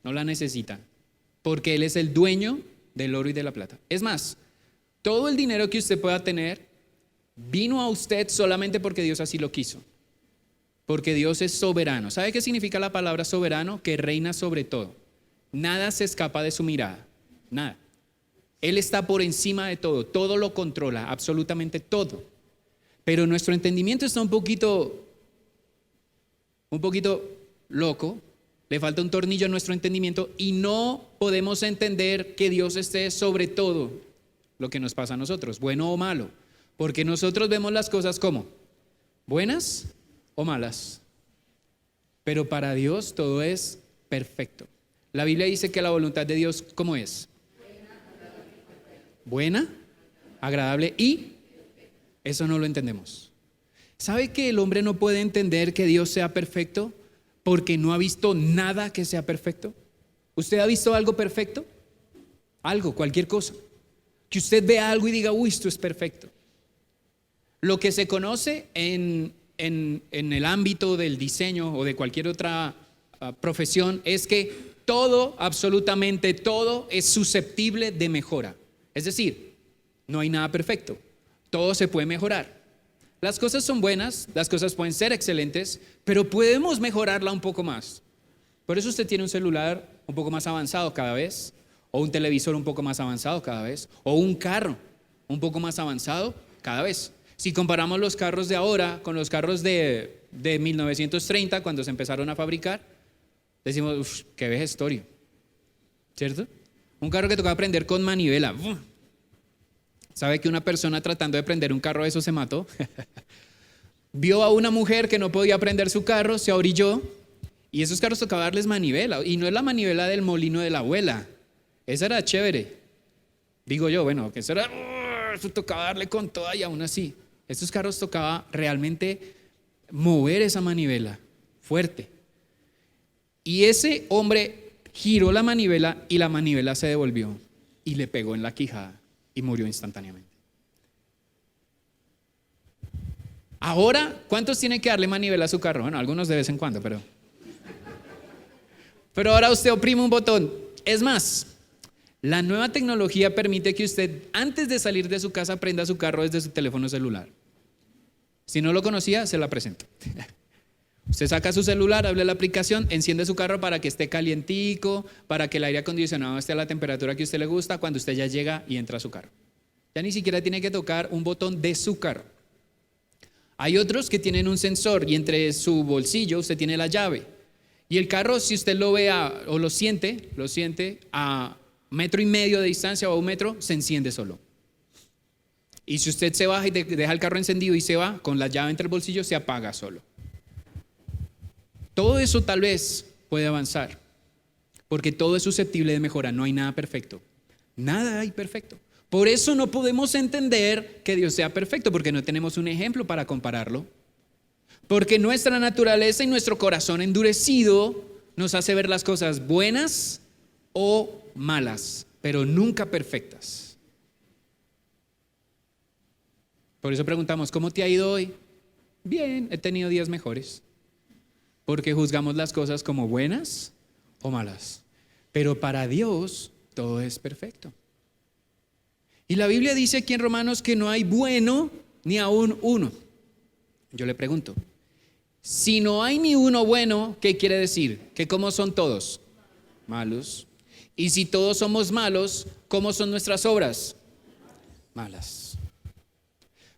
[SPEAKER 1] no la necesita, porque Él es el dueño del oro y de la plata. Es más, todo el dinero que usted pueda tener vino a usted solamente porque Dios así lo quiso. Porque Dios es soberano. ¿Sabe qué significa la palabra soberano? Que reina sobre todo. Nada se escapa de su mirada. Nada. Él está por encima de todo. Todo lo controla, absolutamente todo. Pero nuestro entendimiento está un poquito loco. Le falta un tornillo a nuestro entendimiento y no podemos entender que Dios esté sobre todo lo que nos pasa a nosotros, bueno o malo. Porque nosotros vemos las cosas como buenas o malas. Pero para Dios todo es perfecto. La Biblia dice que la voluntad de Dios, ¿cómo es? Buena, agradable y eso no lo entendemos. ¿Sabe que el hombre no puede entender que Dios sea perfecto porque no ha visto nada que sea perfecto? ¿Usted ha visto algo perfecto? Algo, cualquier cosa. Que usted vea algo y diga, uy, esto es perfecto. Lo que se conoce en el ámbito del diseño o de cualquier otra profesión es que todo, absolutamente todo, es susceptible de mejora. Es decir, no hay nada perfecto, todo se puede mejorar. Las cosas son buenas, las cosas pueden ser excelentes, pero podemos mejorarla un poco más. Por eso usted tiene un celular un poco más avanzado cada vez, o un televisor un poco más avanzado cada vez, o un carro un poco más avanzado cada vez. Si comparamos los carros de ahora con los carros de 1930, cuando se empezaron a fabricar, decimos, uff, qué vejestorio, ¿cierto? Un carro que tocaba prender con manivela. ¿Sabe que una persona tratando de prender un carro de eso se mató? Vio a una mujer que no podía prender su carro, se orilló, y esos carros tocaba darles manivela, y no es la manivela del molino de la abuela, esa era chévere. Digo yo, bueno, que eso era, eso tocaba darle con toda y aún así. Estos carros tocaba realmente mover esa manivela fuerte. Y ese hombre giró la manivela y la manivela se devolvió y le pegó en la quijada y murió instantáneamente. Ahora, ¿cuántos tienen que darle manivela a su carro? Bueno, algunos de vez en cuando, pero ahora usted oprime un botón. Es más, la nueva tecnología permite que usted, antes de salir de su casa, prenda su carro desde su teléfono celular. Si no lo conocía, se la presento. Usted saca su celular, abre la aplicación, enciende su carro para que esté calientico, para que el aire acondicionado esté a la temperatura que a usted le gusta cuando usted ya llega y entra a su carro. Ya ni siquiera tiene que tocar un botón de su carro. Hay otros que tienen un sensor y entre su bolsillo usted tiene la llave. Y el carro, si usted lo ve o lo siente a 1,5 metros de distancia o a 1 metro, se enciende solo. Y si usted se baja y deja el carro encendido y se va, con la llave entre el bolsillo, se apaga solo. Todo eso tal vez puede avanzar, porque todo es susceptible de mejora, no hay nada perfecto. Nada hay perfecto. Por eso no podemos entender que Dios sea perfecto, porque no tenemos un ejemplo para compararlo. Porque nuestra naturaleza y nuestro corazón endurecido nos hace ver las cosas buenas o malas, pero nunca perfectas. Por eso preguntamos, ¿cómo te ha ido hoy? Bien, he tenido días mejores. Porque juzgamos las cosas como buenas o malas. Pero para Dios todo es perfecto. Y la Biblia dice aquí en Romanos que no hay bueno ni aún uno. Yo le pregunto, si no hay ni uno bueno, ¿qué quiere decir? ¿Que cómo son todos? Malos. Y si todos somos malos, ¿cómo son nuestras obras? Malas.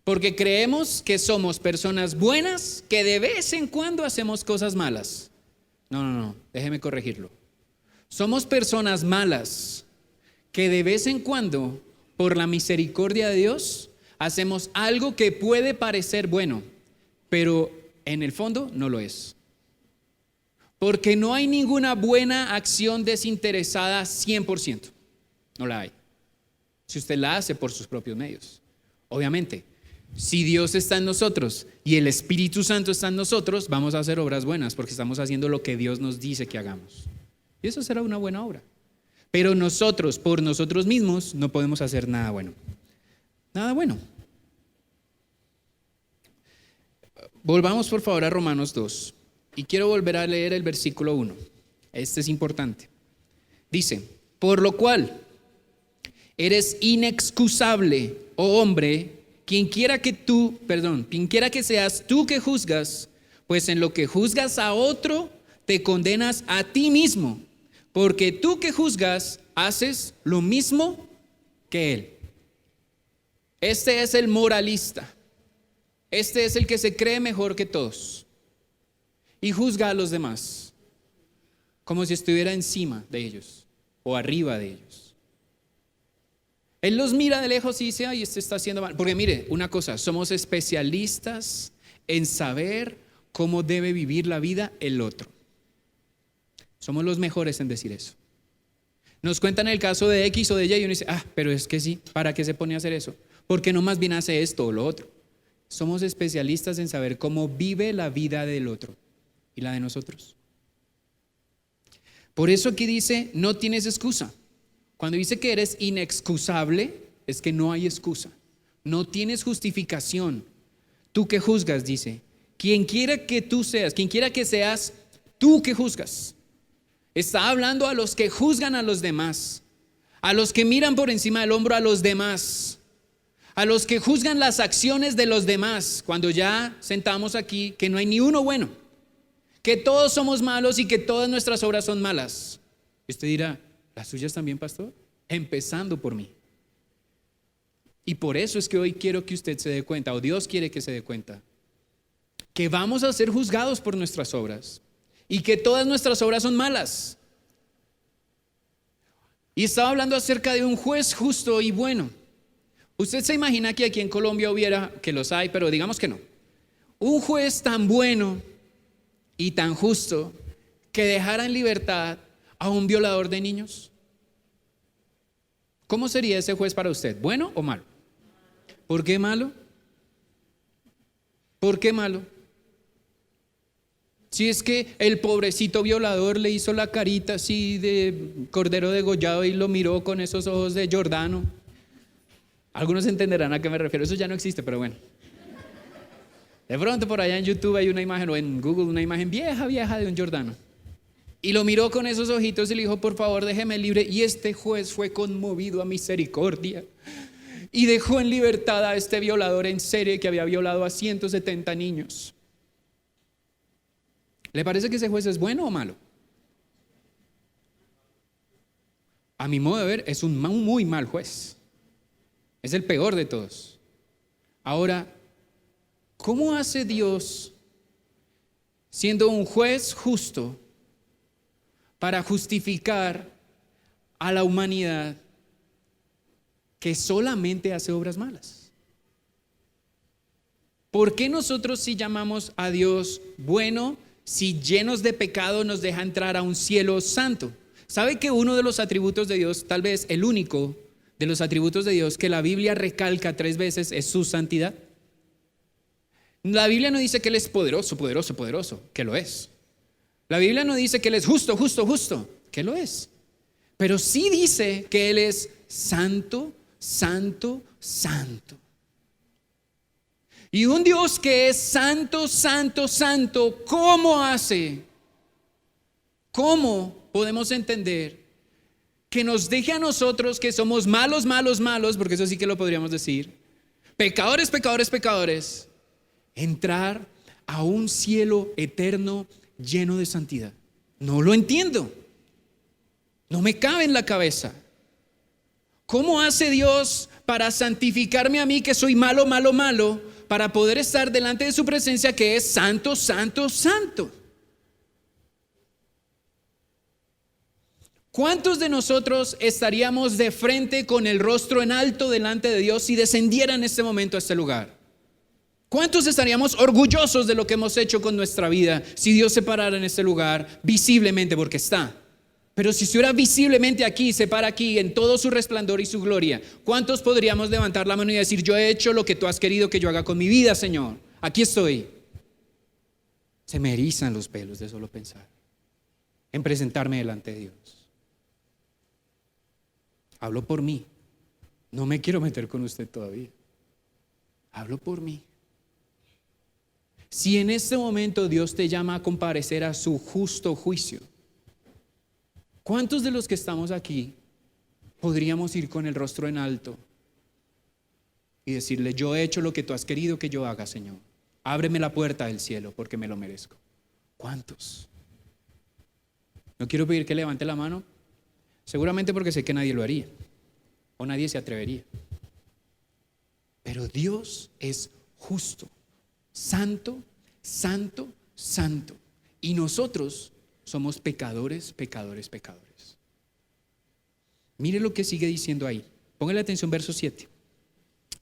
[SPEAKER 1] Porque creemos que somos personas buenas que de vez en cuando hacemos cosas malas. No, déjeme corregirlo. Somos personas malas que de vez en cuando, por la misericordia de Dios, hacemos algo que puede parecer bueno, pero en el fondo no lo es. Porque no hay ninguna buena acción desinteresada 100%. No la hay. Si usted la hace por sus propios medios. Obviamente, si Dios está en nosotros y el Espíritu Santo está en nosotros, vamos a hacer obras buenas porque estamos haciendo lo que Dios nos dice que hagamos. Y eso será una buena obra. Pero nosotros, por nosotros mismos, no podemos hacer nada bueno. Nada bueno. Volvamos por favor a Romanos 2 y quiero volver a leer el versículo 1. Este es importante. Dice, por lo cual eres inexcusable, oh hombre, quien quiera que seas tú que juzgas, pues en lo que juzgas a otro, te condenas a ti mismo, porque tú que juzgas, haces lo mismo que él. Este es el moralista. Este es el que se cree mejor que todos y juzga a los demás como si estuviera encima de ellos o arriba de ellos. Él los mira de lejos y dice, ay, este está haciendo mal. Porque mire, una cosa, somos especialistas en saber cómo debe vivir la vida el otro. Somos los mejores en decir eso. Nos cuentan el caso de X o de Y y uno dice, pero es que sí, ¿para qué se pone a hacer eso? ¿Por qué no más bien hace esto o lo otro? Somos especialistas en saber cómo vive la vida del otro y la de nosotros. Por eso aquí dice, no tienes excusa. Cuando dice que eres inexcusable, es que no hay excusa. No tienes justificación. Tú que juzgas, dice, quien quiera que tú seas, quien quiera que seas, tú que juzgas. Está hablando a los que juzgan a los demás, a los que miran por encima del hombro a los demás, a los que juzgan las acciones de los demás, cuando ya sentamos aquí que no hay ni uno bueno, que todos somos malos y que todas nuestras obras son malas. Y usted dirá, ¿las suyas también, pastor? Empezando por mí. Y por eso es que hoy quiero que usted se dé cuenta, o Dios quiere que se dé cuenta, que vamos a ser juzgados por nuestras obras y que todas nuestras obras son malas. Y estaba hablando acerca de un juez justo y bueno. Usted se imagina que aquí en Colombia hubiera, que los hay, pero digamos que no, un juez tan bueno y tan justo que dejara en libertad a un violador de niños. ¿Cómo sería ese juez para usted? ¿Bueno o malo? ¿Por qué malo? ¿Por qué malo? Si es que el pobrecito violador le hizo la carita así de cordero degollado y lo miró con esos ojos de Jordano. Algunos entenderán a qué me refiero, eso ya no existe, pero bueno. De pronto por allá en YouTube hay una imagen, o en Google una imagen vieja de un Jordano. Y lo miró con esos ojitos y le dijo, por favor, déjeme libre. Y este juez fue conmovido a misericordia y dejó en libertad a este violador en serie que había violado a 170 niños. ¿Le parece que ese juez es bueno o malo? A mi modo de ver, es un muy mal juez. Es el peor de todos. Ahora, ¿cómo hace Dios, siendo un juez justo, para justificar a la humanidad que solamente hace obras malas? ¿Por qué nosotros si llamamos a Dios bueno, si llenos de pecado nos deja entrar a un cielo santo? ¿Sabe que uno de los atributos de Dios, tal vez el único de los atributos de Dios que la Biblia recalca 3 veces, es su santidad? La Biblia no dice que Él es poderoso, que lo es. La Biblia no dice que Él es justo, que lo es. Pero sí dice que Él es santo, santo, santo. Y un Dios que es santo, santo, santo, ¿cómo hace? ¿Cómo podemos entender que nos deje a nosotros que somos malos, porque eso sí que lo podríamos decir, pecadores, entrar a un cielo eterno lleno de santidad? No lo entiendo. No me cabe en la cabeza. ¿Cómo hace Dios para santificarme a mí que soy malo, para poder estar delante de su presencia que es santo, santo, santo? ¿Cuántos de nosotros estaríamos de frente con el rostro en alto delante de Dios si descendiera en este momento a este lugar? ¿Cuántos estaríamos orgullosos de lo que hemos hecho con nuestra vida si Dios se parara en este lugar visiblemente, porque está? Pero si estuviera visiblemente aquí, se para aquí en todo su resplandor y su gloria, ¿cuántos podríamos levantar la mano y decir, yo he hecho lo que tú has querido que yo haga con mi vida, Señor? Aquí estoy. Se me erizan los pelos de solo pensar en presentarme delante de Dios. Hablo por mí. No me quiero meter con usted todavía. Hablo por mí. Si en este momento Dios te llama a comparecer a su justo juicio, ¿cuántos de los que estamos aquí podríamos ir con el rostro en alto y decirle: yo he hecho lo que tú has querido que yo haga, Señor? Ábreme la puerta del cielo porque me lo merezco. ¿Cuántos? No quiero pedir que levante la mano, seguramente porque sé que nadie lo haría o nadie se atrevería. Pero Dios es justo, santo, santo, santo. Y nosotros somos pecadores, pecadores, pecadores. Mire lo que sigue diciendo ahí. Póngale atención, verso 7.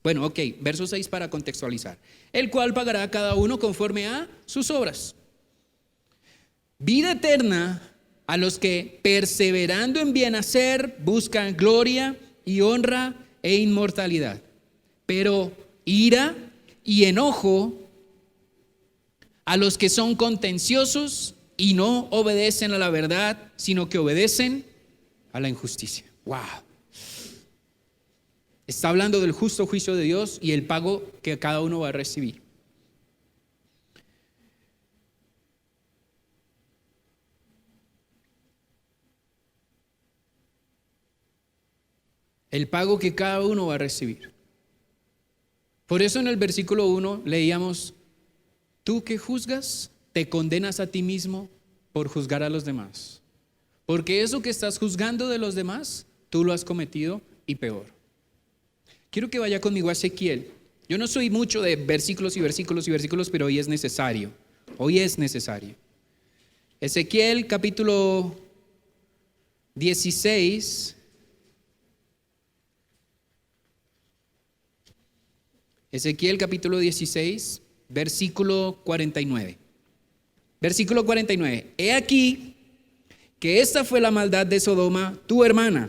[SPEAKER 1] Bueno, ok, verso 6 para contextualizar. El cual pagará a cada uno conforme a sus obras. Vida eterna a los que, perseverando en bien hacer, buscan gloria y honra e inmortalidad. Pero ira y enojo a los que son contenciosos y no obedecen a la verdad, sino que obedecen a la injusticia. ¡Wow! Está hablando del justo juicio de Dios y el pago que cada uno va a recibir. El pago que cada uno va a recibir. Por eso en el versículo 1 leíamos: tú que juzgas, te condenas a ti mismo por juzgar a los demás. Porque eso que estás juzgando de los demás, tú lo has cometido y peor. Quiero que vaya conmigo a Ezequiel. Yo no soy mucho de versículos y versículos y versículos, pero hoy es necesario. Hoy es necesario. Ezequiel capítulo 16. Ezequiel capítulo 16, versículo 49. Versículo 49. He aquí que esta fue la maldad de Sodoma, tu hermana.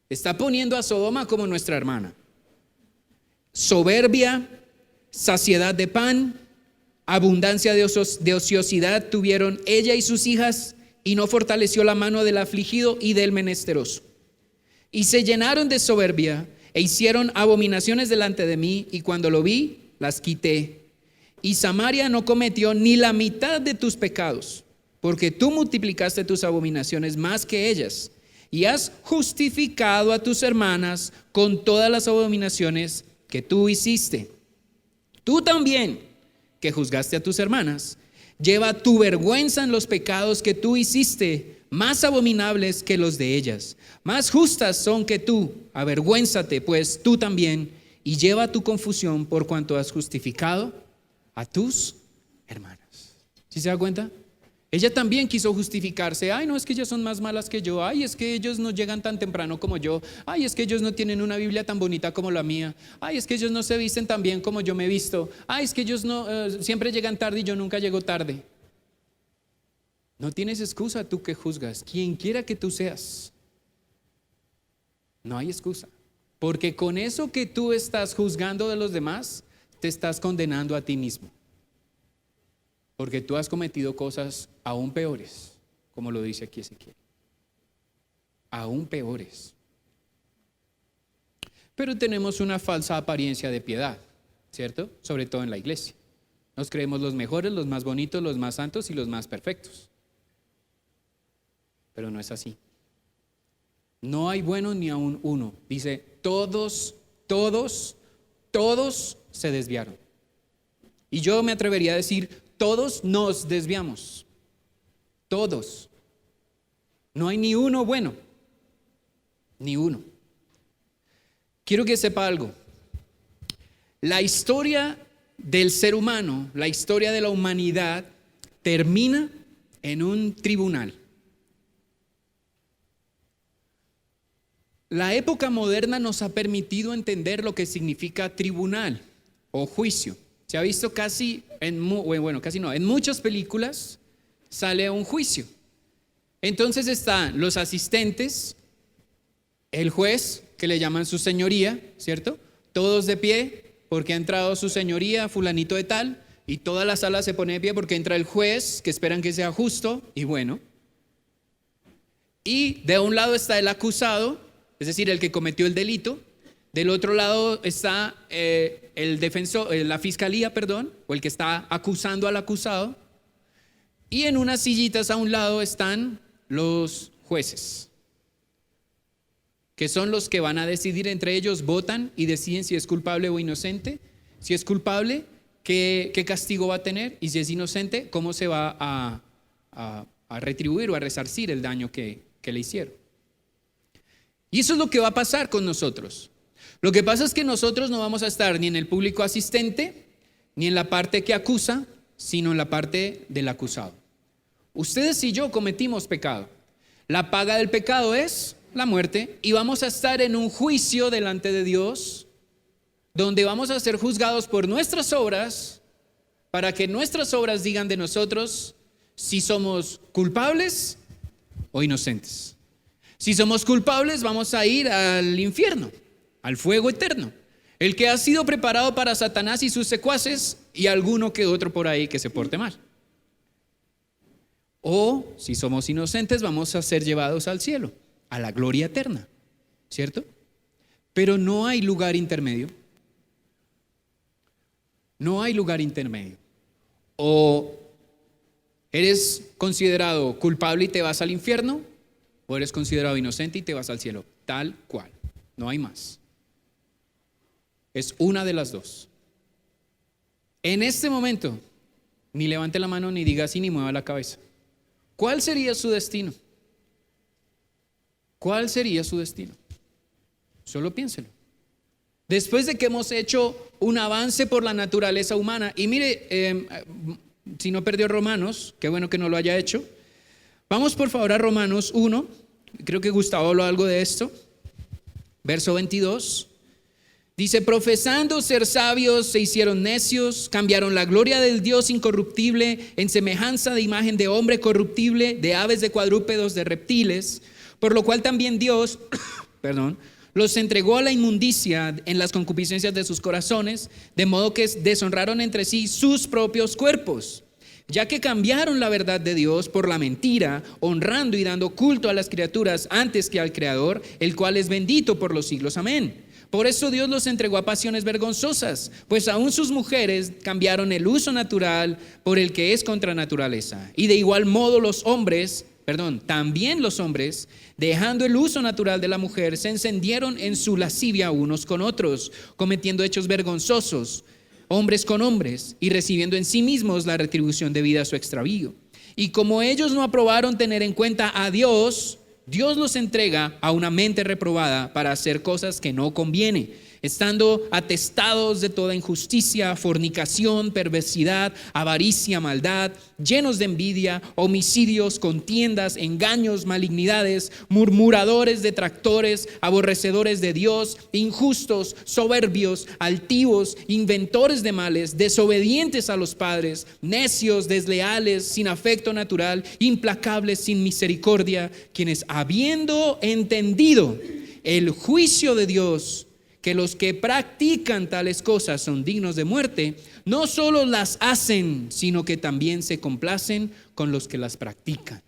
[SPEAKER 1] Está poniendo a Sodoma como nuestra hermana. Soberbia, saciedad de pan, abundancia de ociosidad tuvieron ella y sus hijas, y no fortaleció la mano del afligido y del menesteroso. Y se llenaron de soberbia e hicieron abominaciones delante de mí, y cuando lo vi, las quité. Y Samaria no cometió ni la mitad de tus pecados, porque tú multiplicaste tus abominaciones más que ellas, y has justificado a tus hermanas con todas las abominaciones que tú hiciste. Tú también, que juzgaste a tus hermanas, lleva tu vergüenza en los pecados que tú hiciste, más abominables que los de ellas. Más justas son que tú. Avergüénzate pues tú también, y lleva tu confusión por cuanto has justificado a tus hermanas. ¿Sí se da cuenta? Ella también quiso justificarse. Ay, no, es que ellas son más malas que yo. Ay, es que ellos no llegan tan temprano como yo. Ay, es que ellos no tienen una Biblia tan bonita como la mía. Ay, es que ellos no se visten tan bien como yo me he visto. Ay, es que ellos no siempre llegan tarde y yo nunca llego tarde. No tienes excusa tú que juzgas, quien quiera que tú seas. No hay excusa, porque con eso que tú estás juzgando de los demás, te estás condenando a ti mismo. Porque tú has cometido cosas aún peores, como lo dice aquí Ezequiel. Aún peores. Pero tenemos una falsa apariencia de piedad, ¿cierto? Sobre todo en la iglesia. Nos creemos los mejores, los más bonitos, los más santos y los más perfectos. Pero no es así. No hay bueno ni aún uno. Dice, todos se desviaron. Y yo me atrevería a decir, todos nos desviamos. Todos. No hay ni uno bueno. Ni uno. Quiero que sepa algo. La historia del ser humano, la historia de la humanidad, termina en un tribunal. La época moderna nos ha permitido entender lo que significa tribunal o juicio. Se ha visto casi en muchas películas sale un juicio. Entonces están los asistentes, el juez, que le llaman su señoría, ¿cierto? Todos de pie porque ha entrado su señoría, fulanito de tal, y toda la sala se pone de pie porque entra el juez, que esperan que sea justo y bueno. Y de un lado está el acusado, es decir, el que cometió el delito. Del otro lado está el defensor, la fiscalía, perdón, o el que está acusando al acusado. Y en unas sillitas a un lado están los jueces, que son los que van a decidir entre ellos, votan y deciden si es culpable o inocente. Si es culpable, ¿qué castigo va a tener? Y si es inocente, ¿cómo se va a retribuir o a resarcir el daño que le hicieron? Y eso es lo que va a pasar con nosotros. Lo que pasa es que nosotros no vamos a estar ni en el público asistente, ni en la parte que acusa, sino en la parte del acusado. Ustedes y yo cometimos pecado. La paga del pecado es la muerte, y vamos a estar en un juicio delante de Dios, donde vamos a ser juzgados por nuestras obras, para que nuestras obras digan de nosotros si somos culpables o inocentes. Si somos culpables, vamos a ir al infierno, al fuego eterno, el que ha sido preparado para Satanás y sus secuaces y alguno que otro por ahí que se porte mal. O si somos inocentes, vamos a ser llevados al cielo, a la gloria eterna, ¿cierto? Pero no hay lugar intermedio. No hay lugar intermedio. O eres considerado culpable y te vas al infierno, o eres considerado inocente y te vas al cielo, tal cual. No hay más. Es una de las dos. En este momento, ni levante la mano, ni diga así, ni mueva la cabeza. ¿Cuál sería su destino? ¿Cuál sería su destino? Solo piénselo. Después de que hemos hecho un avance por la naturaleza humana, y mire, si no perdió Romanos, qué bueno que no lo haya hecho. Vamos por favor a Romanos 1, creo que Gustavo habló algo de esto, verso 22. Dice: profesando ser sabios, se hicieron necios, cambiaron la gloria del Dios incorruptible en semejanza de imagen de hombre corruptible, de aves, de cuadrúpedos, de reptiles, por lo cual también Dios, los entregó a la inmundicia en las concupiscencias de sus corazones, de modo que deshonraron entre sí sus propios cuerpos, ya que cambiaron la verdad de Dios por la mentira, honrando y dando culto a las criaturas antes que al Creador, el cual es bendito por los siglos. Amén. Por eso Dios los entregó a pasiones vergonzosas, pues aún sus mujeres cambiaron el uso natural por el que es contra naturaleza. Y de igual modo también los hombres, dejando el uso natural de la mujer, se encendieron en su lascivia unos con otros, cometiendo hechos vergonzosos, hombres con hombres, y recibiendo en sí mismos la retribución debida a su extravío. Y como ellos no aprobaron tener en cuenta a Dios, Dios los entrega a una mente reprobada para hacer cosas que no conviene, estando atestados de toda injusticia, fornicación, perversidad, avaricia, maldad, llenos de envidia, homicidios, contiendas, engaños, malignidades, murmuradores, detractores, aborrecedores de Dios, injustos, soberbios, altivos, inventores de males, desobedientes a los padres, necios, desleales, sin afecto natural, implacables, sin misericordia, quienes habiendo entendido el juicio de Dios, que los que practican tales cosas son dignos de muerte, no solo las hacen, sino que también se complacen con los que las practican.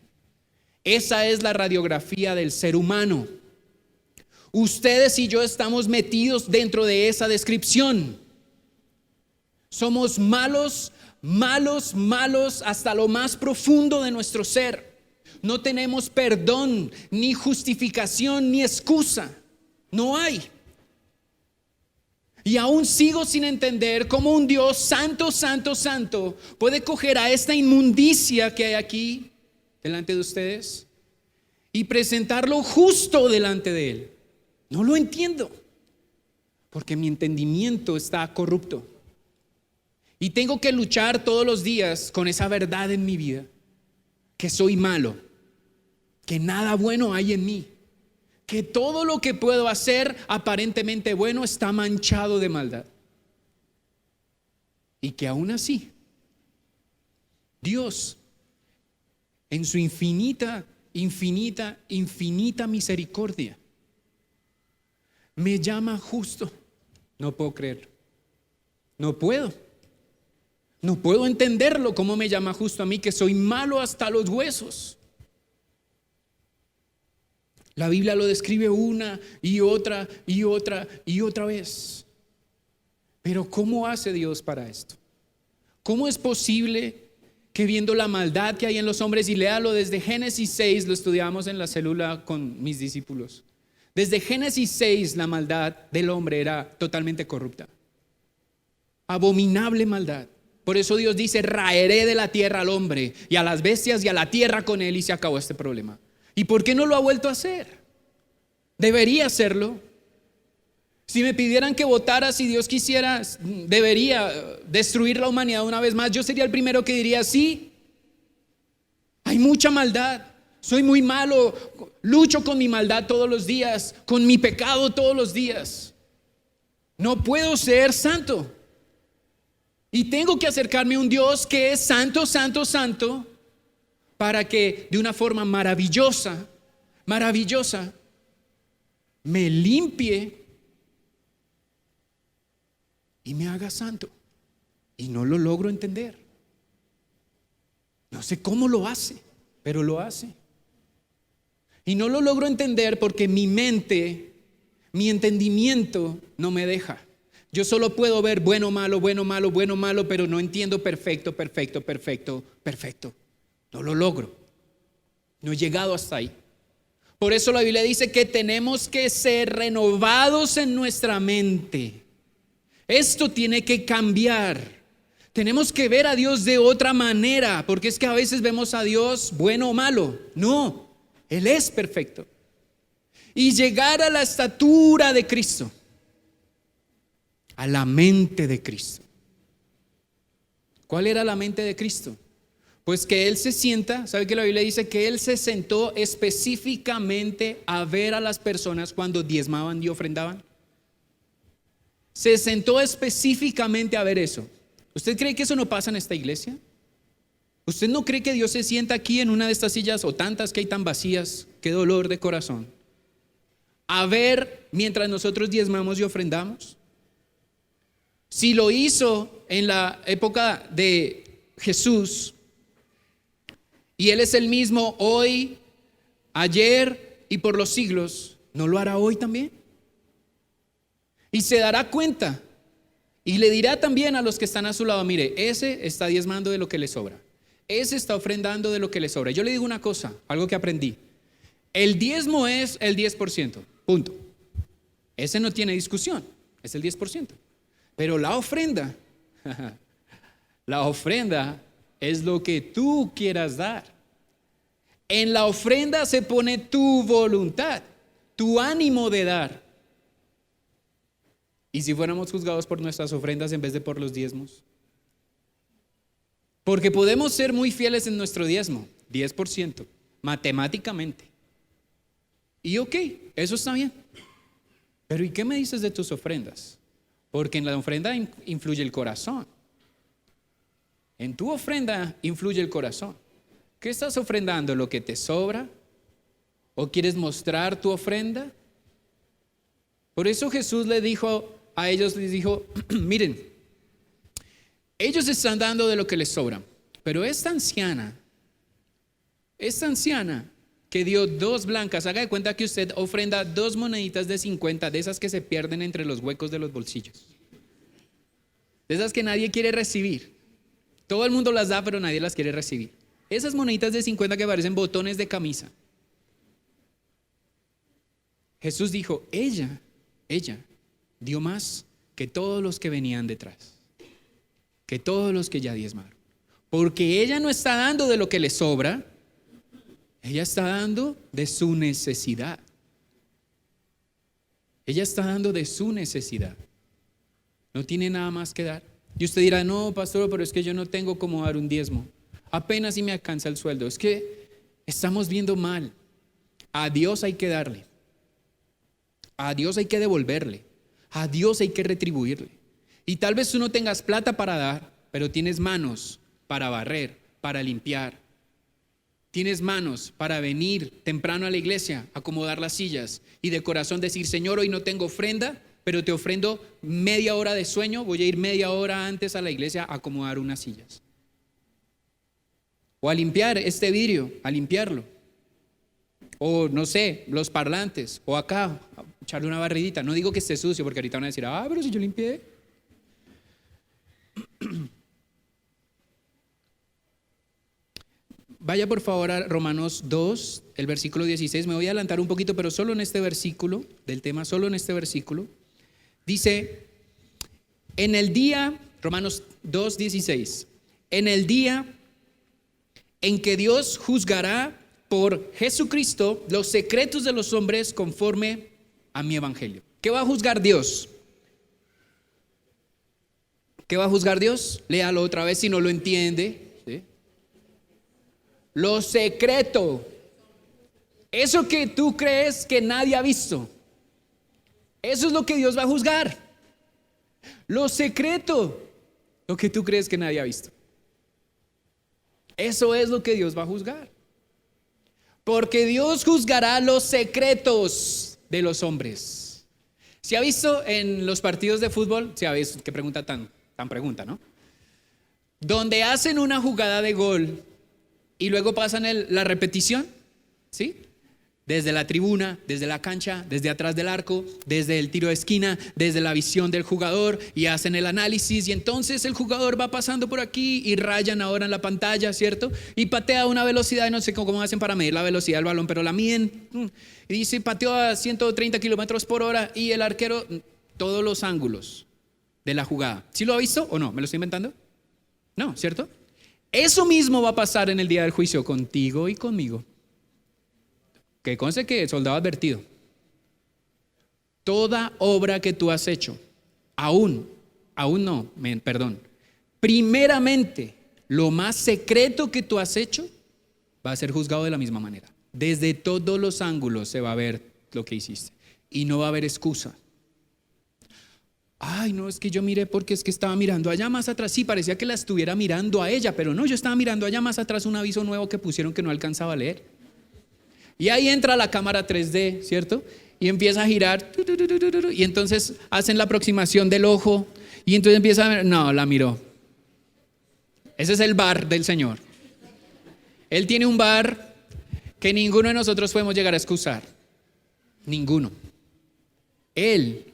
[SPEAKER 1] Esa es la radiografía del ser humano. Ustedes y yo estamos metidos dentro de esa descripción. Somos malos, malos, malos hasta lo más profundo de nuestro ser. No tenemos perdón, ni justificación, ni excusa. No hay. Y aún sigo sin entender cómo un Dios santo, santo, santo puede coger a esta inmundicia que hay aquí delante de ustedes y presentarlo justo delante de Él. No lo entiendo, porque mi entendimiento está corrupto. Y tengo que luchar todos los días con esa verdad en mi vida, que soy malo, que nada bueno hay en mí, que todo lo que puedo hacer aparentemente bueno está manchado de maldad. Y que aún así, Dios, en su infinita, infinita, infinita misericordia, me llama justo. No puedo creer. No puedo entenderlo, cómo me llama justo a mí, que soy malo hasta los huesos. La Biblia lo describe una y otra y otra y otra vez. Pero ¿cómo hace Dios para esto? ¿Cómo es posible que viendo la maldad que hay en los hombres, y léalo desde Génesis 6, lo estudiamos en la célula con mis discípulos, desde Génesis 6 la maldad del hombre era totalmente corrupta, abominable maldad. Por eso Dios dice: raeré de la tierra al hombre y a las bestias y a la tierra con él, y se acabó este problema. ¿Y por qué no lo ha vuelto a hacer? Debería hacerlo. Si me pidieran que votara, si Dios quisiera, debería destruir la humanidad una vez más, yo sería el primero que diría: sí, hay mucha maldad, soy muy malo, lucho con mi maldad todos los días, con mi pecado todos los días. No puedo ser santo. Y tengo que acercarme a un Dios que es santo, santo, santo, para que de una forma maravillosa, maravillosa, me limpie y me haga santo. Y no lo logro entender. No sé cómo lo hace, pero lo hace. Y no lo logro entender porque mi mente, mi entendimiento no me deja. Yo solo puedo ver bueno, malo, bueno, malo, bueno, malo, pero no entiendo perfecto, perfecto, perfecto, perfecto. No lo logro. No he llegado hasta ahí. Por eso la Biblia dice que tenemos que ser renovados en nuestra mente. Esto tiene que cambiar. Tenemos que ver a Dios de otra manera, porque es que a veces vemos a Dios bueno o malo. No, Él es perfecto. Y llegar a la estatura de Cristo, a la mente de Cristo. ¿Cuál era la mente de Cristo? Pues que Él se sienta, ¿sabe que la Biblia dice que Él se sentó específicamente a ver a las personas cuando diezmaban y ofrendaban? Se sentó específicamente a ver eso. ¿Usted cree que eso no pasa en esta iglesia? ¿Usted no cree que Dios se sienta aquí en una de estas sillas o tantas que hay tan vacías? Qué dolor de corazón. A ver mientras nosotros diezmamos y ofrendamos. Si lo hizo en la época de Jesús, y Él es el mismo hoy, ayer y por los siglos, ¿no lo hará hoy también? Y se dará cuenta y le dirá también a los que están a su lado: mire, ese está diezmando de lo que le sobra, ese está ofrendando de lo que le sobra. Yo le digo una cosa, algo que aprendí: el diezmo es el 10%, punto. Ese no tiene discusión, es el 10%. Pero la ofrenda, la ofrenda es lo que tú quieras dar. En la ofrenda se pone tu voluntad, tu ánimo de dar. ¿Y si fuéramos juzgados por nuestras ofrendas en vez de por los diezmos? Porque podemos ser muy fieles en nuestro diezmo, 10%, matemáticamente. Y ok, eso está bien. Pero ¿y qué me dices de tus ofrendas? Porque en la ofrenda influye el corazón. En tu ofrenda influye el corazón. ¿Qué estás ofrendando? ¿Lo que te sobra? ¿O quieres mostrar tu ofrenda? Por eso Jesús le dijo a ellos, les dijo: miren, ellos están dando de lo que les sobra, pero esta anciana que dio 2 blancas, haga de cuenta que usted ofrenda 2 moneditas de 50, de esas que se pierden entre los huecos de los bolsillos, de esas que nadie quiere recibir. Todo el mundo las da, pero nadie las quiere recibir. Esas moneditas de 50 que parecen botones de camisa. Jesús dijo: ella dio más que todos los que venían detrás, que todos los que ya diezmaron. Porque ella no está dando de lo que le sobra, ella está dando de su necesidad. Ella está dando de su necesidad. No tiene nada más que dar. Y usted dirá: no, pastor, pero es que yo no tengo cómo dar un diezmo. Apenas si me alcanza el sueldo. Es que estamos viendo mal. A Dios hay que darle. A Dios hay que devolverle. A Dios hay que retribuirle. Y tal vez tú no tengas plata para dar, pero tienes manos para barrer, para limpiar. Tienes manos para venir temprano a la iglesia, acomodar las sillas y de corazón decir: Señor, hoy no tengo ofrenda, pero te ofrendo media hora de sueño. Voy a ir media hora antes a la iglesia a acomodar unas sillas. O a limpiar este vidrio, a limpiarlo. o no sé, los parlantes, o acá, echarle una barridita. No digo que esté sucio, porque ahorita van a decir, pero si yo limpié. Vaya por favor a Romanos 2, el versículo 16. Me voy a adelantar un poquito, pero solo en este versículo, del tema, solo en este versículo. Dice, en el día, Romanos 2, 16, en el día en que Dios juzgará por Jesucristo los secretos de los hombres conforme a mi evangelio. ¿Qué va a juzgar Dios? ¿Qué va a juzgar Dios? Léalo otra vez si no lo entiende. ¿Sí? Lo secreto. Eso que tú crees que nadie ha visto. Eso es lo que Dios va a juzgar. Lo secreto. Lo que tú crees que nadie ha visto. Eso es lo que Dios va a juzgar. Porque Dios juzgará los secretos de los hombres. ¿Se ha visto en los partidos de fútbol? ¿Se ha visto? Qué pregunta tan pregunta, ¿no? Donde hacen una jugada de gol y luego pasan la repetición, ¿sí? Desde la tribuna, desde la cancha, desde atrás del arco, desde el tiro de esquina, desde la visión del jugador, y hacen el análisis, y entonces el jugador va pasando por aquí y rayan ahora en la pantalla, ¿cierto? Y patea a una velocidad, no sé cómo hacen para medir la velocidad del balón, pero la miden, y dice pateó a 130 kilómetros por hora, y el arquero, todos los ángulos de la jugada. ¿Sí lo ha visto o no? ¿Me lo estoy inventando? No, ¿cierto? Eso mismo va a pasar en el día del juicio contigo y conmigo. Que conste que soldado advertido. Toda obra que tú has hecho, primeramente, lo más secreto que tú has hecho va a ser juzgado de la misma manera. Desde todos los ángulos se va a ver lo que hiciste y no va a haber excusa. Ay, no, es que yo miré porque es que estaba mirando allá más atrás. Sí, parecía que la estuviera mirando a ella, pero no, yo estaba mirando allá más atrás un aviso nuevo que pusieron que no alcanzaba a leer. Y ahí entra la cámara 3D, ¿cierto? Y empieza a girar, y entonces hacen la aproximación del ojo, y entonces empieza a ver, no, la miró. Ese es el bar del Señor. Él tiene un bar que ninguno de nosotros podemos llegar a excusar. Ninguno. Él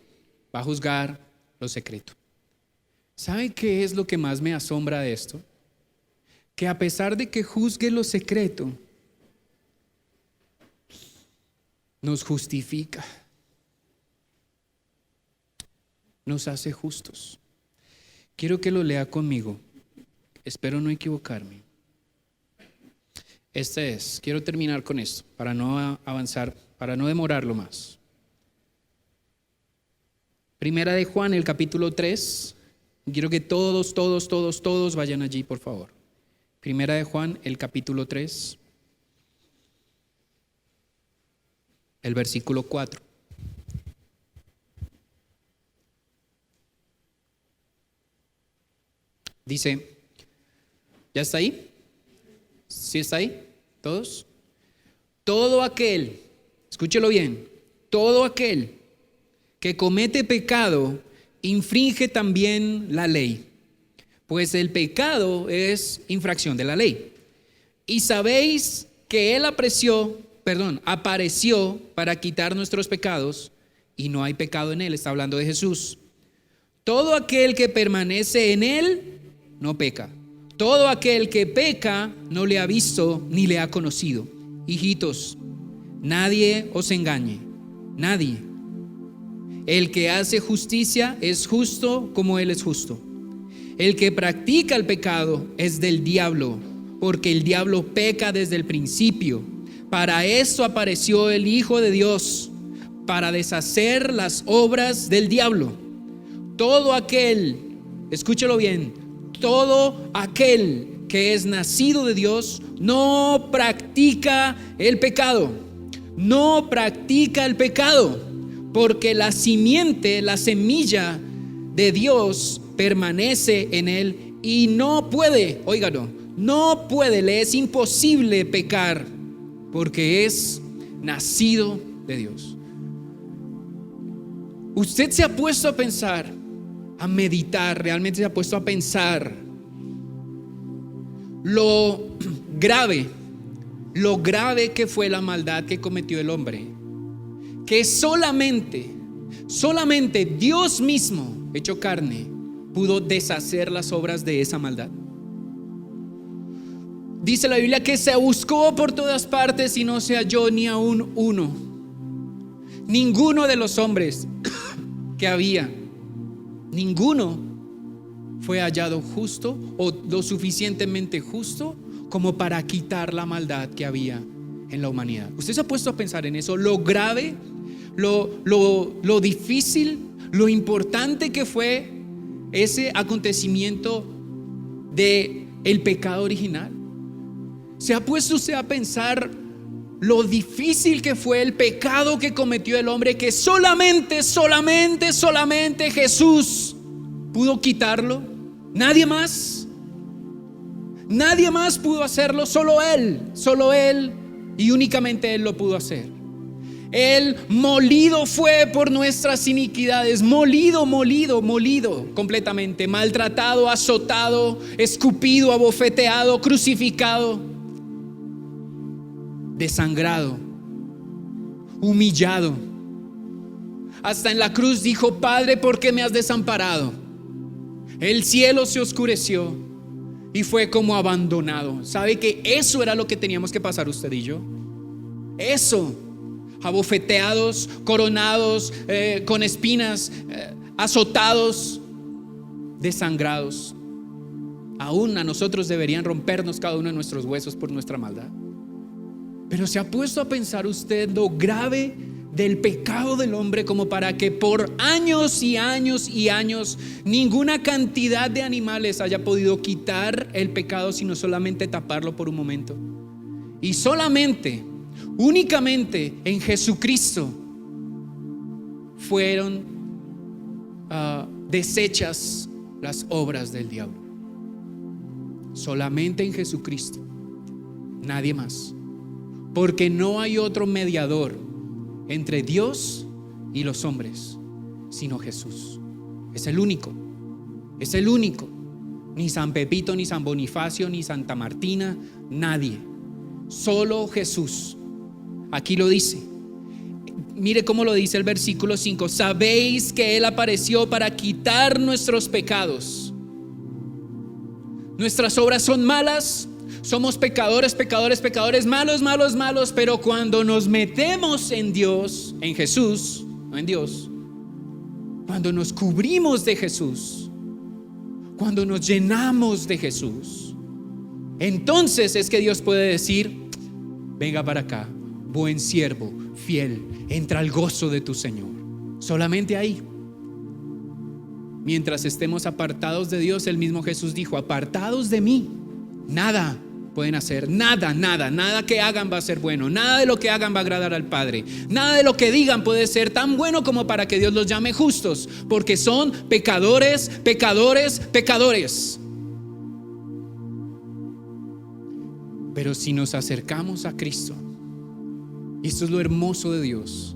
[SPEAKER 1] va a juzgar lo secreto. ¿Sabe qué es lo que más me asombra de esto? Que a pesar de que juzgue lo secreto, nos justifica, nos hace justos. Quiero que lo lea conmigo, espero no equivocarme. Quiero terminar con esto, para no avanzar, para no demorarlo más. Primera de Juan, el capítulo 3, quiero que todos vayan allí, por favor. Primera de Juan, el capítulo 3. El versículo 4. Dice, ¿ya está ahí? ¿Sí está ahí? ¿Todos? Todo aquel, escúchelo bien, todo aquel que comete pecado infringe también la ley, pues el pecado es infracción de la ley. Y sabéis que él apareció para quitar nuestros pecados, y no hay pecado en él. Está hablando de Jesús. Todo aquel que permanece en él no peca. Todo aquel que peca no le ha visto ni le ha conocido. Hijitos, nadie os engañe, nadie. El que hace justicia es justo como él es justo. El que practica el pecado es del diablo, porque el diablo peca desde el principio. Para eso apareció el Hijo de Dios, para deshacer las obras del diablo. Todo aquel, escúchelo bien, todo aquel que es nacido de Dios no practica el pecado. No practica el pecado, porque la simiente, la semilla de Dios permanece en él y no puede, óigalo, no puede, le es imposible pecar, porque es nacido de Dios. Usted se ha puesto a pensar, a meditar, realmente se ha puesto a pensar lo grave lo grave que fue la maldad que cometió el hombre, que solamente Dios mismo, hecho carne, pudo deshacer las obras de esa maldad. Dice la Biblia que se buscó por todas partes y no se halló ni aún uno. Ninguno de los hombres que había, ninguno fue hallado justo o lo suficientemente justo como para quitar la maldad que había en la humanidad. ¿Usted se ha puesto a pensar en eso? Lo grave, lo difícil, lo importante que fue ese acontecimiento de el pecado original. ¿Se ha puesto usted a pensar lo difícil que fue el pecado que cometió el hombre, que solamente Jesús pudo quitarlo? Nadie más pudo hacerlo, solo Él y únicamente Él lo pudo hacer. Él molido fue por nuestras iniquidades, molido completamente, maltratado, azotado, escupido, abofeteado, crucificado, desangrado, humillado. Hasta en la cruz dijo: Padre, ¿por qué me has desamparado? El cielo se oscureció y fue como abandonado. ¿Sabe que eso era lo que teníamos que pasar usted y yo? Eso, abofeteados, coronados, con espinas, azotados, desangrados. Aún a nosotros deberían rompernos cada uno de nuestros huesos por nuestra maldad. Pero ¿se ha puesto a pensar usted lo grave del pecado del hombre como para que por años y años y años ninguna cantidad de animales haya podido quitar el pecado, sino solamente taparlo por un momento? Y únicamente en Jesucristo fueron deshechas las obras del diablo. Solamente en Jesucristo, nadie más. Porque no hay otro mediador entre Dios y los hombres sino Jesús. Es el único. Ni San Pepito, ni San Bonifacio, ni Santa Martina, nadie. Solo Jesús. Aquí lo dice. Mire cómo lo dice el versículo 5. Sabéis que Él apareció para quitar nuestros pecados. Nuestras obras son malas. Somos pecadores, malos, pero cuando nos metemos en Dios, en Jesús, no en Dios, cuando nos cubrimos de Jesús, cuando nos llenamos de Jesús, entonces es que Dios puede decir: venga para acá, buen siervo, fiel, entra al gozo de tu Señor. Solamente ahí. Mientras estemos apartados de Dios, el mismo Jesús dijo: apartados de mí, nada pueden hacer, nada que hagan va a ser bueno, nada de lo que hagan va a agradar al Padre, nada de lo que digan puede ser tan bueno como para que Dios los llame justos, porque son pecadores. Pero si nos acercamos a Cristo, y esto es lo hermoso de Dios,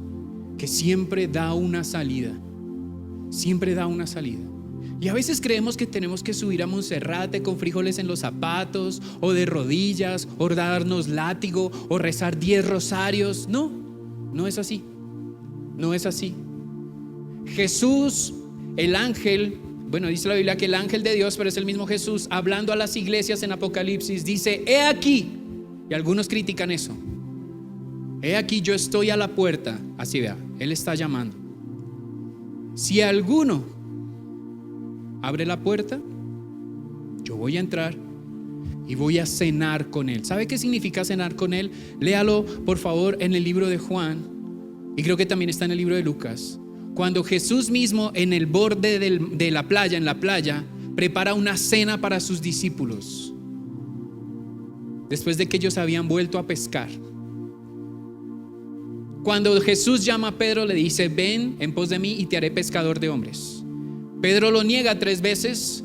[SPEAKER 1] que siempre da una salida. Y a veces creemos que tenemos que subir a Monserrate con frijoles en los zapatos, o de rodillas, o darnos látigo, o rezar 10 rosarios. No es así. Jesús, el ángel, dice la Biblia que el ángel de Dios, pero es el mismo Jesús, hablando a las iglesias en Apocalipsis, dice: he aquí, y algunos critican eso, he aquí yo estoy a la puerta. Así vea, Él está llamando. Si alguno abre la puerta, yo voy a entrar y voy a cenar con Él. ¿Sabe qué significa cenar con Él? Léalo por favor en el libro de Juan, y creo que también está en el libro de Lucas, cuando Jesús mismo en el borde de la playa, en la playa, prepara una cena para sus discípulos después de que ellos habían vuelto a pescar. Cuando Jesús llama a Pedro, le dice: ven en pos de mí y te haré pescador de hombres. Pedro lo niega 3 veces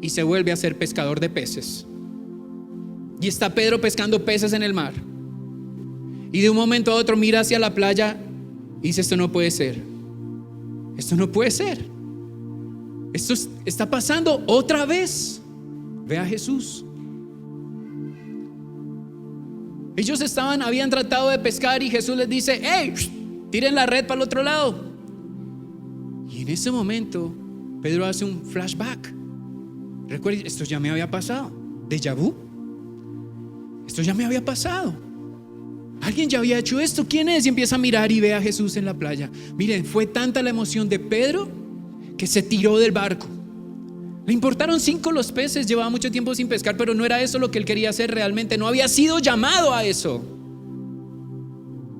[SPEAKER 1] y se vuelve a ser pescador de peces. Y está Pedro pescando peces en el mar, y de un momento a otro mira hacia la playa y dice: esto no puede ser. Esto está pasando otra vez. Ve a Jesús. Ellos habían tratado de pescar y Jesús les dice: ¡hey! Tiren la red para el otro lado. Y en ese momento Pedro hace un flashback. Recuerden, esto ya me había pasado. Déjà vu. Esto ya me había pasado. Alguien ya había hecho esto. ¿Quién es? Y empieza a mirar y ve a Jesús en la playa. Miren, fue tanta la emoción de Pedro que se tiró del barco. Le importaron 5 los peces, llevaba mucho tiempo sin pescar, pero no era eso lo que él quería hacer realmente. No había sido llamado a eso.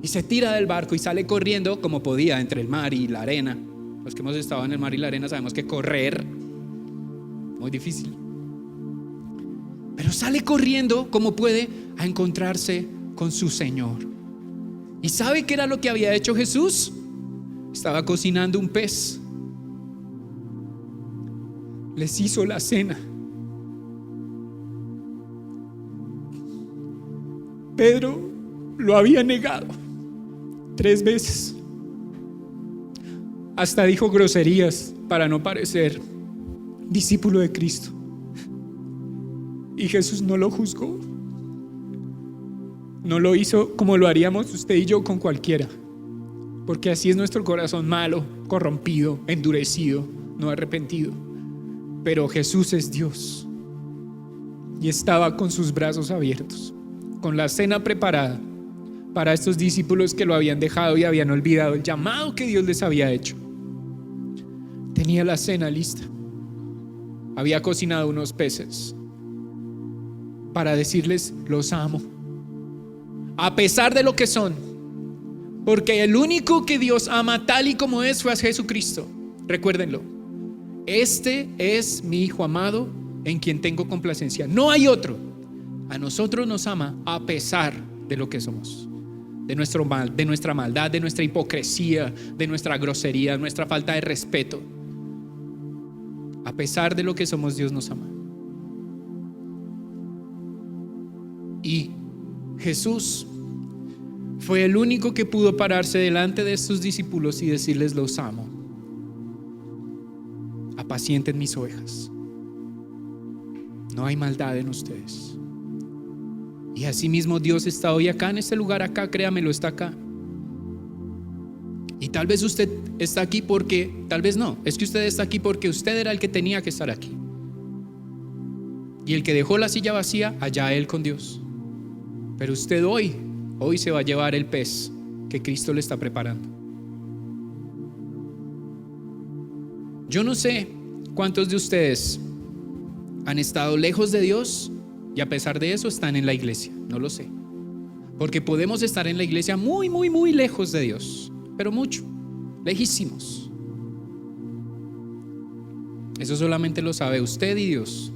[SPEAKER 1] Y se tira del barco y sale corriendo como podía entre el mar y la arena. Los que hemos estado en el mar y la arena sabemos que correr muy difícil. Pero sale corriendo como puede a encontrarse con su Señor. ¿Y sabe qué era lo que había hecho Jesús? Estaba cocinando un pez. Les hizo la cena. Pedro lo había negado 3 veces. Hasta dijo groserías para no parecer discípulo de Cristo. Y Jesús no lo juzgó. No lo hizo como lo haríamos usted y yo con cualquiera. Porque así es nuestro corazón malo, corrompido, endurecido, no arrepentido. Pero Jesús es Dios y estaba con sus brazos abiertos, con la cena preparada para estos discípulos que lo habían dejado y habían olvidado el llamado que Dios les había hecho. Tenía la cena lista. Había cocinado unos peces para decirles: los amo, a pesar de lo que son, porque el único que Dios ama tal y como es fue a Jesucristo. Recuérdenlo. Este es mi Hijo amado, en quien tengo complacencia. No hay otro. A nosotros nos ama a pesar de lo que somos, de nuestra maldad, de nuestra hipocresía, de nuestra grosería, de nuestra falta de respeto. A pesar de lo que somos, Dios nos ama. Y Jesús fue el único que pudo pararse delante de estos discípulos y decirles: los amo. Apacienten mis ovejas. No hay maldad en ustedes. Y así mismo Dios está hoy acá en este lugar, acá, créamelo, está acá. Y tal vez usted está aquí porque, tal vez no, es que usted está aquí porque usted era el que tenía que estar aquí. Y el que dejó la silla vacía, allá él con Dios. Pero usted hoy se va a llevar el pez que Cristo le está preparando. Yo no sé cuántos de ustedes han estado lejos de Dios y a pesar de eso están en la iglesia. No lo sé. Porque podemos estar en la iglesia muy, muy, muy lejos de Dios, pero mucho, lejísimos. Eso solamente lo sabe usted y Dios.